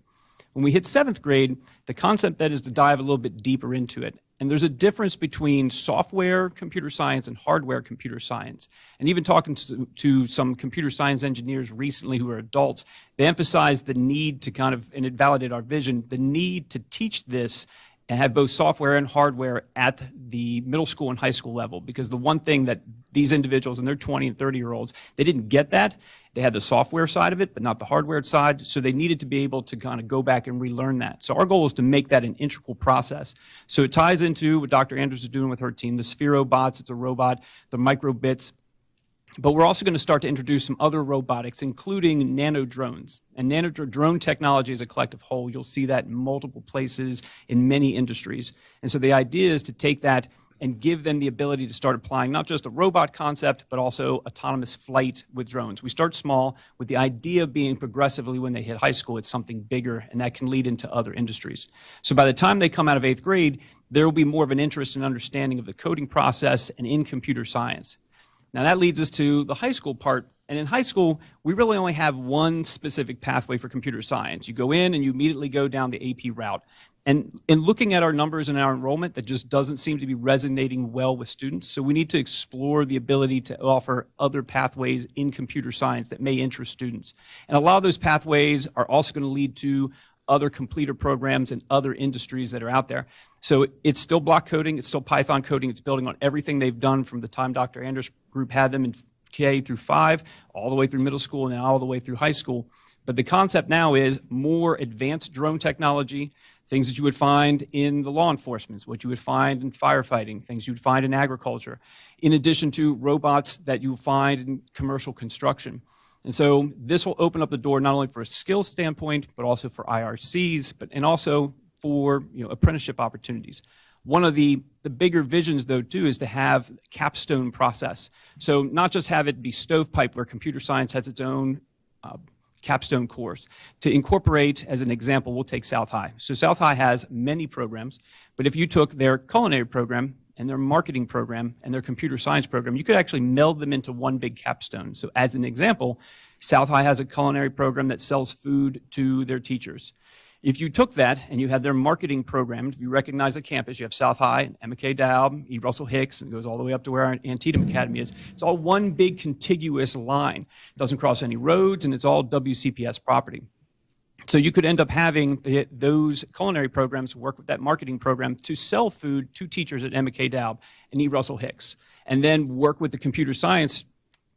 When we hit 7th grade, the concept then is to dive a little bit deeper into it. And there's a difference between software computer science and hardware computer science. And even talking to some computer science engineers recently who are adults, they emphasize the need to kind of, and it validated our vision, the need to teach this and have both software and hardware at the middle school and high school level. Because the one thing that these individuals, and they're 20 and 30-year-olds, they didn't get that. They had the software side of it, but not the hardware side, so they needed to be able to kind of go back and relearn that. So our goal is to make that an integral process. So it ties into what Dr. Anders is doing with her team, the Spherobots, it's a robot, the microbits. But we're also going to start to introduce some other robotics, including nano drones. And nano drone technology is a collective whole. You'll see that in multiple places in many industries. And so the idea is to take that and give them the ability to start applying not just a robot concept, but also autonomous flight with drones. We start small with the idea of being progressively, when they hit high school, it's something bigger, and that can lead into other industries. So by the time they come out of 8th grade, there will be more of an interest and understanding of the coding process and in computer science. Now that leads us to the high school part. And in high school, we really only have one specific pathway for computer science. You go in and you immediately go down the AP route. And in looking at our numbers and our enrollment, that just doesn't seem to be resonating well with students. So we need to explore the ability to offer other pathways in computer science that may interest students. And a lot of those pathways are also going to lead to other completer programs and other industries that are out there. So it's still block coding, it's still Python coding, it's building on everything they've done from the time Dr. Anders' group had them in K through 5, all the way through middle school, and then all the way through high school. But the concept now is more advanced drone technology, things that you would find in the law enforcement, what you would find in firefighting, things you would find in agriculture, in addition to robots that you find in commercial construction. And so this will open up the door not only for a skills standpoint, but also for IRCs, and also for apprenticeship opportunities. One of the bigger visions, though, too, is to have a capstone process. So not just have it be stovepipe where computer science has its own capstone course. To incorporate, as an example, we'll take South High. So South High has many programs, but if you took their culinary program and their marketing program and their computer science program, you could actually meld them into one big capstone. So as an example, South High has a culinary program that sells food to their teachers. If you took that and you had their marketing program, if you recognize the campus, you have South High, Emma K. Dowd, E. Russell Hicks, and it goes all the way up to where our Antietam Academy is. It's all one big contiguous line. It doesn't cross any roads, and it's all WCPS property. So you could end up having those culinary programs work with that marketing program to sell food to teachers at Emma K. Dowd and E. Russell Hicks, and then work with the computer science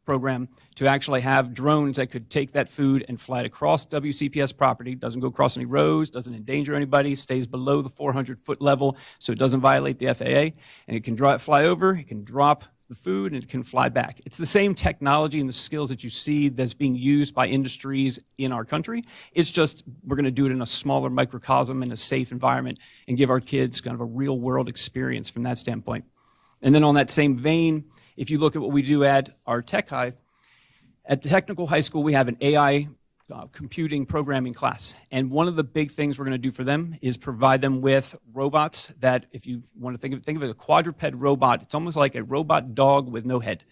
program to actually have drones that could take that food and fly it across WCPS property, doesn't go across any roads, doesn't endanger anybody, stays below the 400-foot level so it doesn't violate the FAA, and it can fly over, it can drop the food, and it can fly back. It's the same technology and the skills that you see that's being used by industries in our country. It's just we're going to do it in a smaller microcosm in a safe environment and give our kids kind of a real-world experience from that standpoint. And then on that same vein, if you look at what we do at our Tech High, at the technical high school, we have an AI computing programming class. And one of the big things we're going to do for them is provide them with robots that, if you want to think of it as a quadruped robot, it's almost like a robot dog with no head.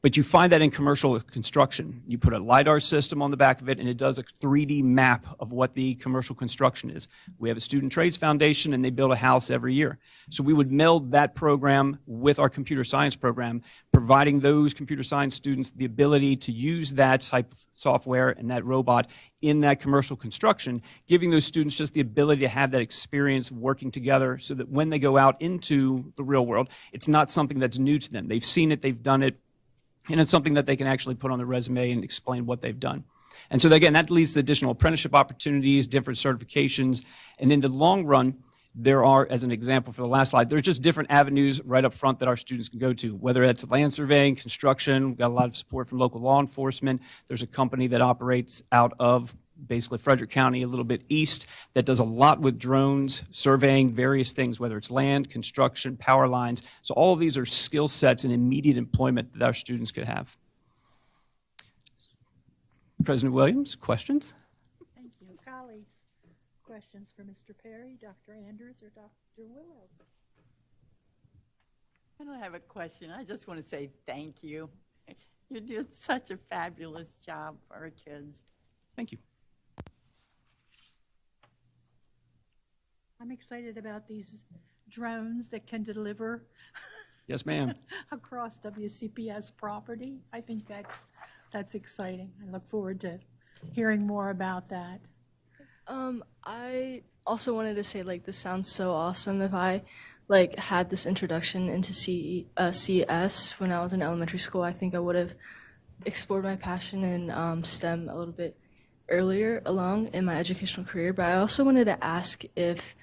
But you find that in commercial construction. You put a LiDAR system on the back of it, and it does a 3D map of what the commercial construction is. We have a Student Trades Foundation, and they build a house every year. So we would meld that program with our computer science program, providing those computer science students the ability to use that type of software and that robot in that commercial construction, giving those students just the ability to have that experience working together so that when they go out into the real world, it's not something that's new to them. They've seen it, they've done it, and it's something that they can actually put on their resume and explain what they've done. And so again, that leads to additional apprenticeship opportunities, different certifications, and in the long run, there are, as an example for the last slide, there's just different avenues right up front that our students can go to, whether it's land surveying, construction. We've got a lot of support from local law enforcement. There's a company that operates out of basically Frederick County, a little bit east, that does a lot with drones, surveying various things, whether it's land, construction, power lines. So all of these are skill sets and immediate employment that our students could have. President Williams, questions? Thank you. Colleagues, questions for Mr. Perry, Dr. Anders, or Dr. Willow? I don't have a question. I just want to say thank you. You did such a fabulous job for our kids. Thank you. I'm excited about these drones that can deliver Yes, ma'am. across WCPS property. I think that's exciting. I look forward to hearing more about that. I also wanted to say, this sounds so awesome. If I, had this introduction into CS when I was in elementary school, I think I would have explored my passion in STEM a little bit earlier along in my educational career. But I also wanted to ask if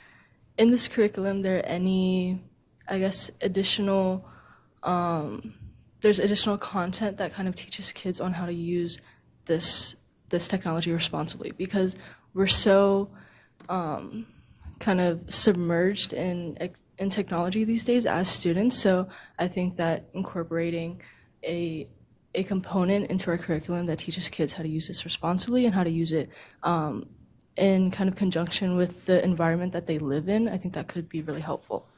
in this curriculum there are any, additional, there's additional content that kind of teaches kids on how to use this technology responsibly, because we're so kind of submerged in technology these days as students. So I think that incorporating a component into our curriculum that teaches kids how to use this responsibly and how to use it in kind of conjunction with the environment that they live in, I think that could be really helpful.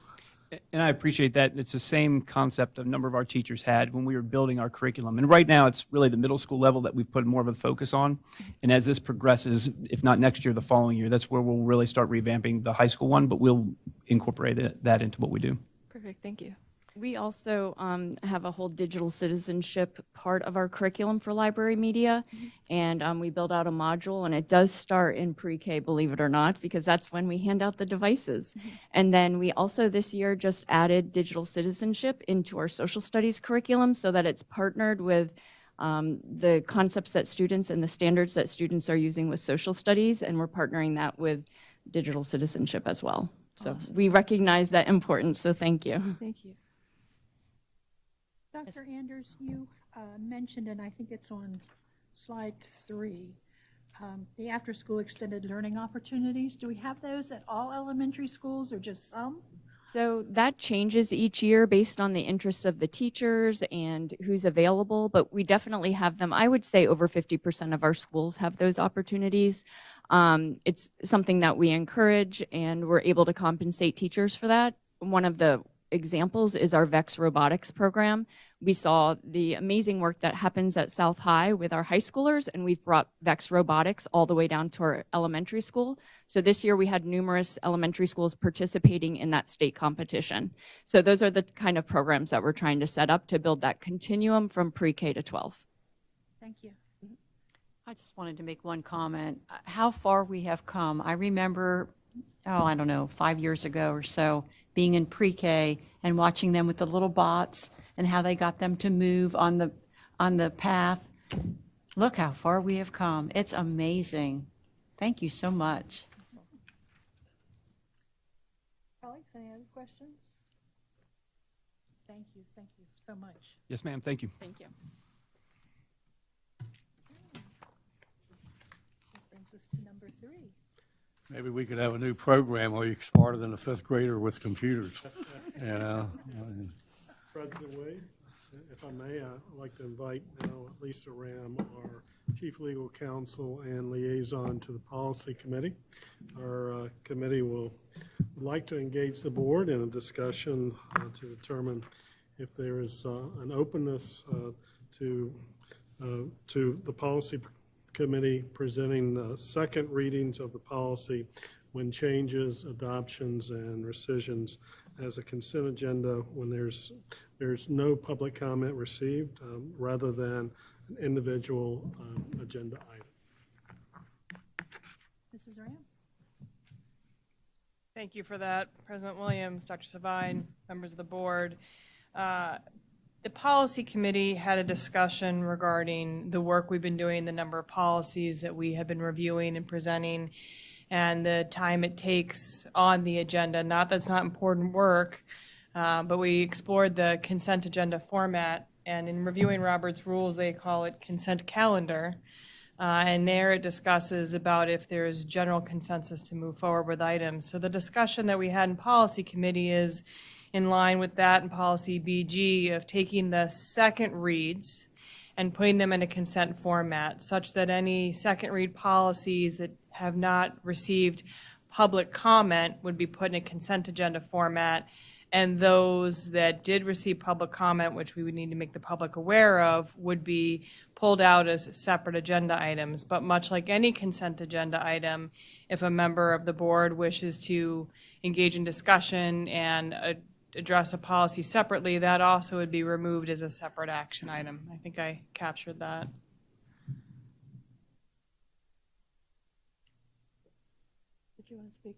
And I appreciate that. It's the same concept a number of our teachers had when we were building our curriculum. And right now, it's really the middle school level that we've put more of a focus on. And as this progresses, if not next year, the following year, that's where we'll really start revamping the high school one, but we'll incorporate that into what we do. Perfect, thank you. We also have a whole digital citizenship part of our curriculum for library media, and we build out a module, and it does start in pre-K, believe it or not, because that's when we hand out the devices. And then we also this year just added digital citizenship into our social studies curriculum so that it's partnered with the concepts that students and the standards that students are using with social studies, and we're partnering that with digital citizenship as well. So we recognize that importance, so thank you. Thank you. Dr. Anders, you mentioned, and I think it's on slide 3, the after-school extended learning opportunities. Do we have those at all elementary schools or just some? So that changes each year based on the interests of the teachers and who's available, but we definitely have them. I would say over 50% of our schools have those opportunities. It's something that we encourage, and we're able to compensate teachers for that. One of the examples is our VEX robotics program. We saw the amazing work that happens at South High with our high schoolers, and we've brought VEX robotics all the way down to our elementary school. So this year we had numerous elementary schools participating in that state competition. So those are the kind of programs that we're trying to set up to build that continuum from pre-K to 12. Thank you. I just wanted to make one comment. How far we have come. I remember, I don't know, 5 years ago or so, being in pre-K and watching them with the little bots and how they got them to move on the path. Look how far we have come. It's amazing. Thank you so much. Colleagues, any other questions? Thank you so much. Yes, ma'am. Thank you. Thank you. That brings us to number 3. Maybe we could have a new program where you're smarter than a fifth grader with computers, you know? President Wade, if I may, I'd like to invite now Lisa Ram, our Chief Legal Counsel and Liaison to the Policy Committee. Our committee would like to engage the board in a discussion to determine if there is an openness to the Policy Committee presenting second readings of the policy when changes, adoptions, and rescissions as a consent agenda when there's no public comment received rather than an individual agenda item. Mrs. Ram? Thank you for that, President Williams, Dr. Savine, members of the board. The policy committee had a discussion regarding the work we've been doing, the number of policies that we have been reviewing and presenting, and the time it takes on the agenda. Not that's not important work, but we explored the consent agenda format, and in reviewing Robert's rules, they call it consent calendar. And there it discusses about if there is general consensus to move forward with items. So the discussion that we had in policy committee is in line with that in policy BG of taking the second reads and putting them in a consent format such that any second read policies that have not received public comment would be put in a consent agenda format, and those that did receive public comment, which we would need to make the public aware of, would be pulled out as separate agenda items. But much like any consent agenda item, if a member of the board wishes to engage in discussion and address a policy separately, that also would be removed as a separate action item. I think I captured that. Did you want to speak?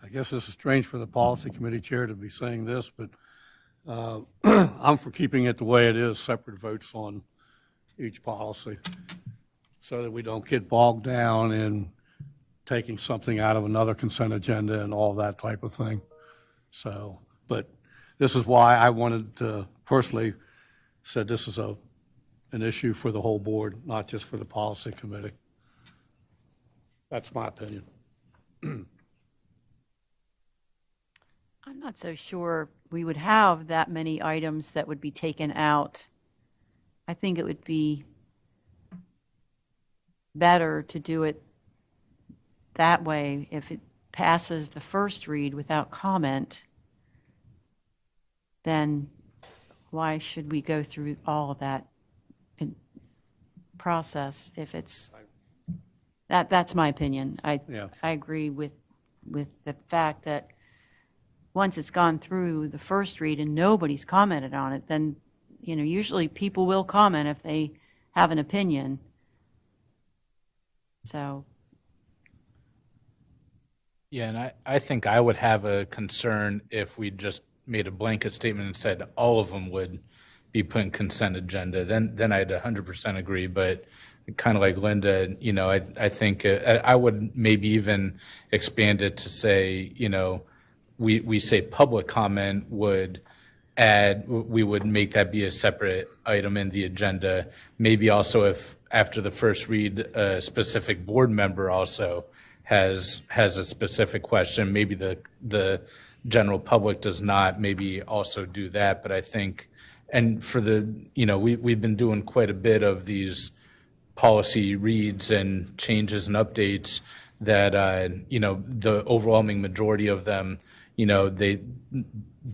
I guess this is strange for the policy committee chair to be saying this, but I'm for keeping it the way it is, separate votes on each policy, so that we don't get bogged down in taking something out of another consent agenda and all that type of thing. So, but this is why I wanted to personally said this is an issue for the whole board, not just for the policy committee. That's my opinion. I'm not so sure we would have that many items that would be taken out. I think it would be better to do it that way. If it passes the first read without comment, then why should we go through all of that process if it's, that's my opinion. Yeah. I agree with the fact that once it's gone through the first read and nobody's commented on it, then, you know, usually people will comment if they have an opinion. So, Yeah, and I think I would have a concern if we just made a blanket statement and said all of them would be put in consent agenda. Then I'd 100% agree. But kind of like Linda, you know, I think I would maybe even expand it to say, you know, we say public comment would add, we would make that be a separate item in the agenda. Maybe also if after the first read, a specific board member also has a specific question, maybe the general public does not, maybe also do that. But I think, and for the, you know, we've been doing quite a bit of these policy reads and changes and updates that, you know, the overwhelming majority of them, you know, they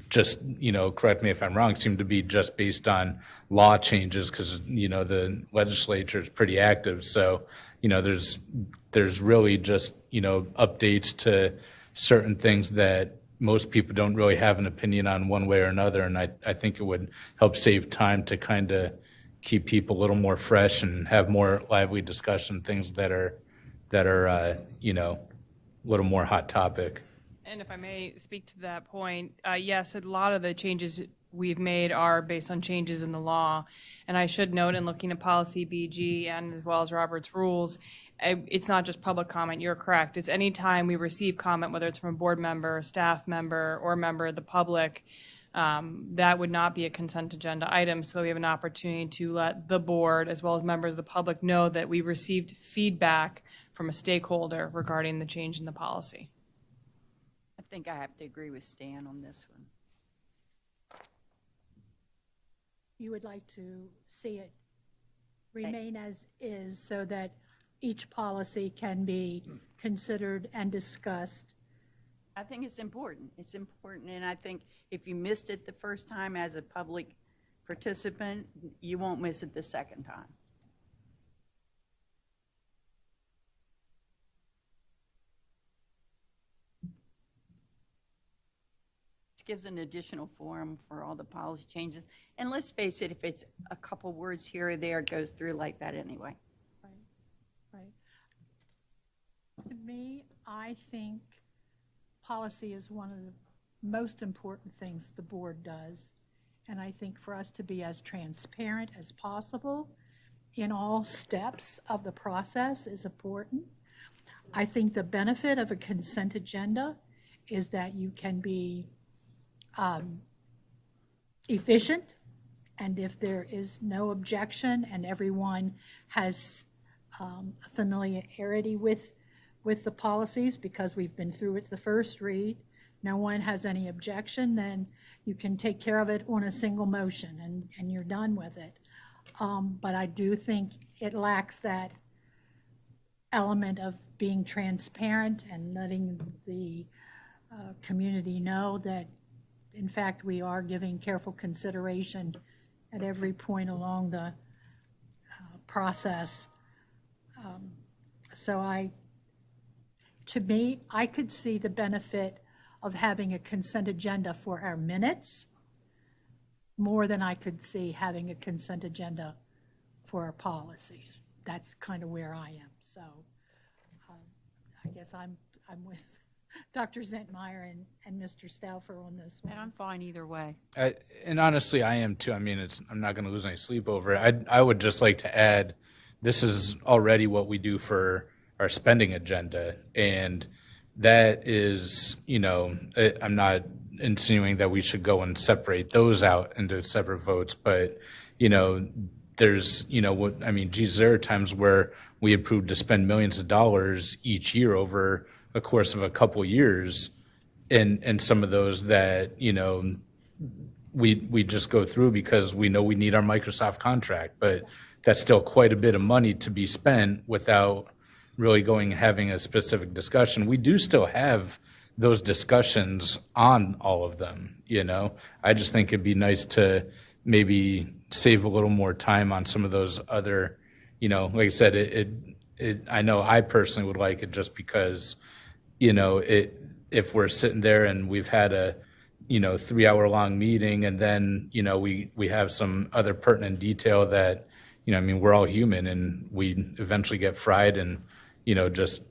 just, you know, correct me if I'm wrong, seem to be just based on law changes because, you know, the legislature is pretty active. So, you know, there's really just, you know, updates to certain things that most people don't really have an opinion on one way or another. And I think it would help save time to kind of keep people a little more fresh and have more lively discussion, things that are you know, a little more hot topic. And if I may speak to that point, yes, a lot of the changes we've made are based on changes in the law. And I should note, in looking at policy BG and as well as Robert's rules, it's not just public comment, you're correct. It's any time we receive comment, whether it's from a board member, staff member, or member of the public, that would not be a consent agenda item. So we have an opportunity to let the board, as well as members of the public, know that we received feedback from a stakeholder regarding the change in the policy. I think I have to agree with Stan on this one. You would like to see it remain as is so that each policy can be considered and discussed. I think it's important. It's important, and I think if you missed it the first time as a public participant, you won't miss it the second time. Gives an additional forum for all the policy changes. And let's face it, if it's a couple words here or there, it goes through like that anyway. Right. To me, I think policy is one of the most important things the board does. And I think for us to be as transparent as possible in all steps of the process is important. I think the benefit of a consent agenda is that you can be efficient, and if there is no objection and everyone has familiarity with the policies because we've been through it the first read, no one has any objection, then you can take care of it on a single motion and you're done with it. But I do think it lacks that element of being transparent and letting the community know that in fact, we are giving careful consideration at every point along the process. So to me, I could see the benefit of having a consent agenda for our minutes more than I could see having a consent agenda for our policies. That's kind of where I am. So I guess I'm with Dr. Zentmeyer and Mr. Stauffer on this one. and I'm fine either way. And honestly, I am too. I mean, I'm not going to lose any sleep over it. I would just like to add, this is already what we do for our spending agenda. And that is, you know, I'm not insinuating that we should go and separate those out into separate votes, but, you know, there's, geez, there are times where we approved to spend millions of dollars each year over a course of a couple years. And some of those that, we just go through because we know we need our Microsoft contract, but that's still quite a bit of money to be spent without really having a specific discussion. We do still have those discussions on all of them, I just think it'd be nice to maybe save a little more time on some of those other, like I said, I know I personally would like it just because, if we're sitting there and we've had a, 3-hour-long meeting and then, we have some other pertinent detail that, we're all human and we eventually get fried and, just,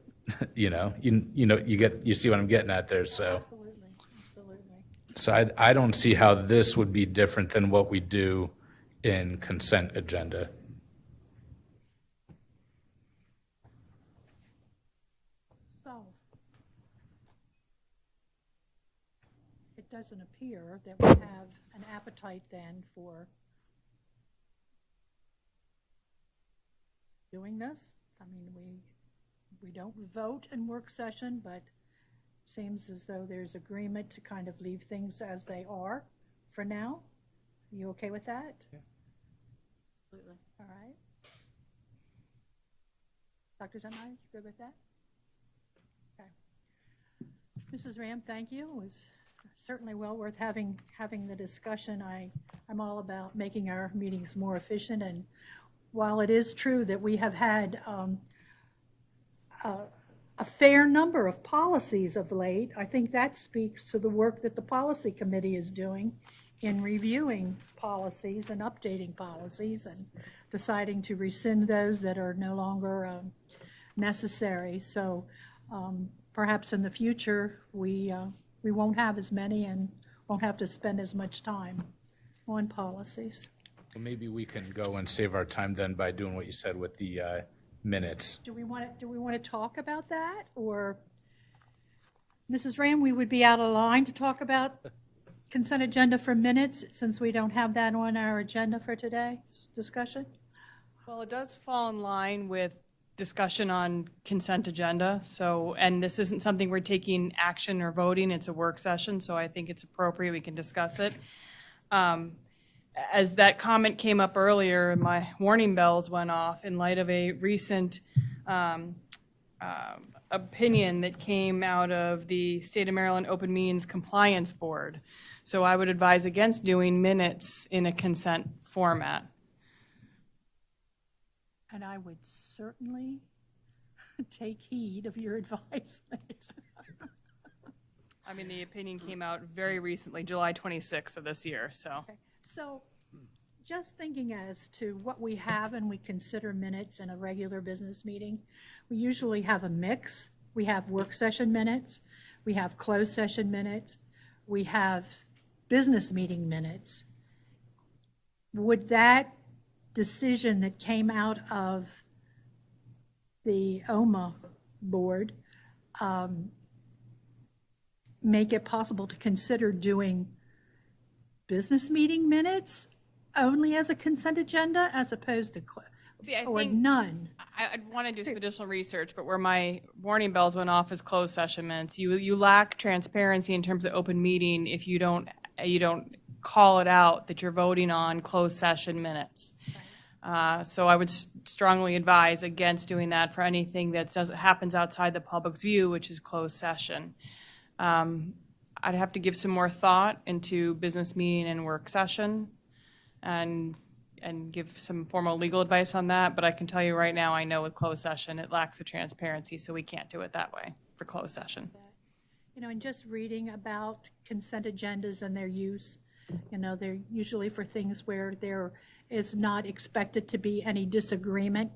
you see what I'm getting at there. So, so I don't see how this would be different than what we do in consent agenda. So, it doesn't appear that we have an appetite then for doing this. I mean, we don't vote in work session, but it seems as though there's agreement to kind of leave things as they are for now. Are you okay with that? Yeah. Absolutely. All right. Dr. Zenmeyer, you good with that? Okay. Mrs. Ram, thank you. It was certainly well worth having the discussion. I'm all about making our meetings more efficient, and while it is true that we have had a fair number of policies of late, I think that speaks to the work that the policy committee is doing in reviewing policies and updating policies and deciding to rescind those that are no longer necessary. So perhaps in the future, we won't have as many and won't have to spend as much time on policies. Well, maybe we can go and save our time then by doing what you said with the minutes. Do we want to talk about that, or Mrs. Ram, we would be out of line to talk about consent agenda for minutes since we don't have that on our agenda for today's discussion? Well, it does fall in line with discussion on consent agenda. So, and this isn't something we're taking action or voting, it's a work session, so I think it's appropriate we can discuss it. As that comment came up earlier, my warning bells went off in light of a recent opinion that came out of the State of Maryland Open Meetings Compliance Board. So I would advise against doing minutes in a consent format. And I would certainly take heed of your advisement. I mean, the opinion came out very recently, July 26th of this year, so. Okay. So just thinking as to what we have and we consider minutes in a regular business meeting, we usually have a mix. We have work session minutes, we have closed session minutes, we have business meeting minutes. Would that decision that came out of the OMA board make it possible to consider doing business meeting minutes only as a consent agenda as opposed to or none? I'd want to do some additional research, but where my warning bells went off is closed session minutes. You lack transparency in terms of open meeting if you don't call it out that you're voting on closed session minutes. So I would strongly advise against doing that for anything that happens outside the public's view, which is closed session. I'd have to give some more thought into business meeting and work session and give some formal legal advice on that, but I can tell you right now, I know with closed session, it lacks the transparency, so we can't do it that way for closed session. You know, and just reading about consent agendas and their use, you know, they're usually for things where there is not expected to be any disagreement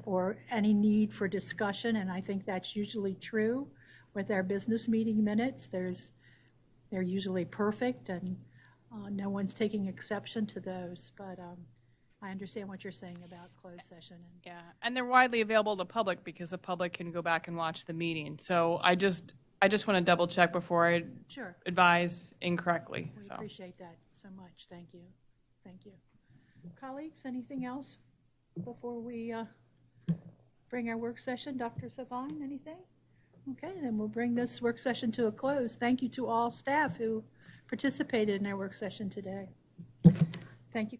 or any need for discussion, and I think that's usually true with our business meeting minutes. They're usually perfect, and no one's taking exception to those, but I understand what you're saying about closed session. Yeah, and they're widely available to the public because the public can go back and watch the meeting. So I just want to double check before I Sure. advise incorrectly. We So appreciate that so much. Thank you. Thank you. Colleagues, anything else before we bring our work session? Dr. Savine, anything? Okay, then we'll bring this work session to a close. Thank you to all staff who participated in our work session today. Thank you.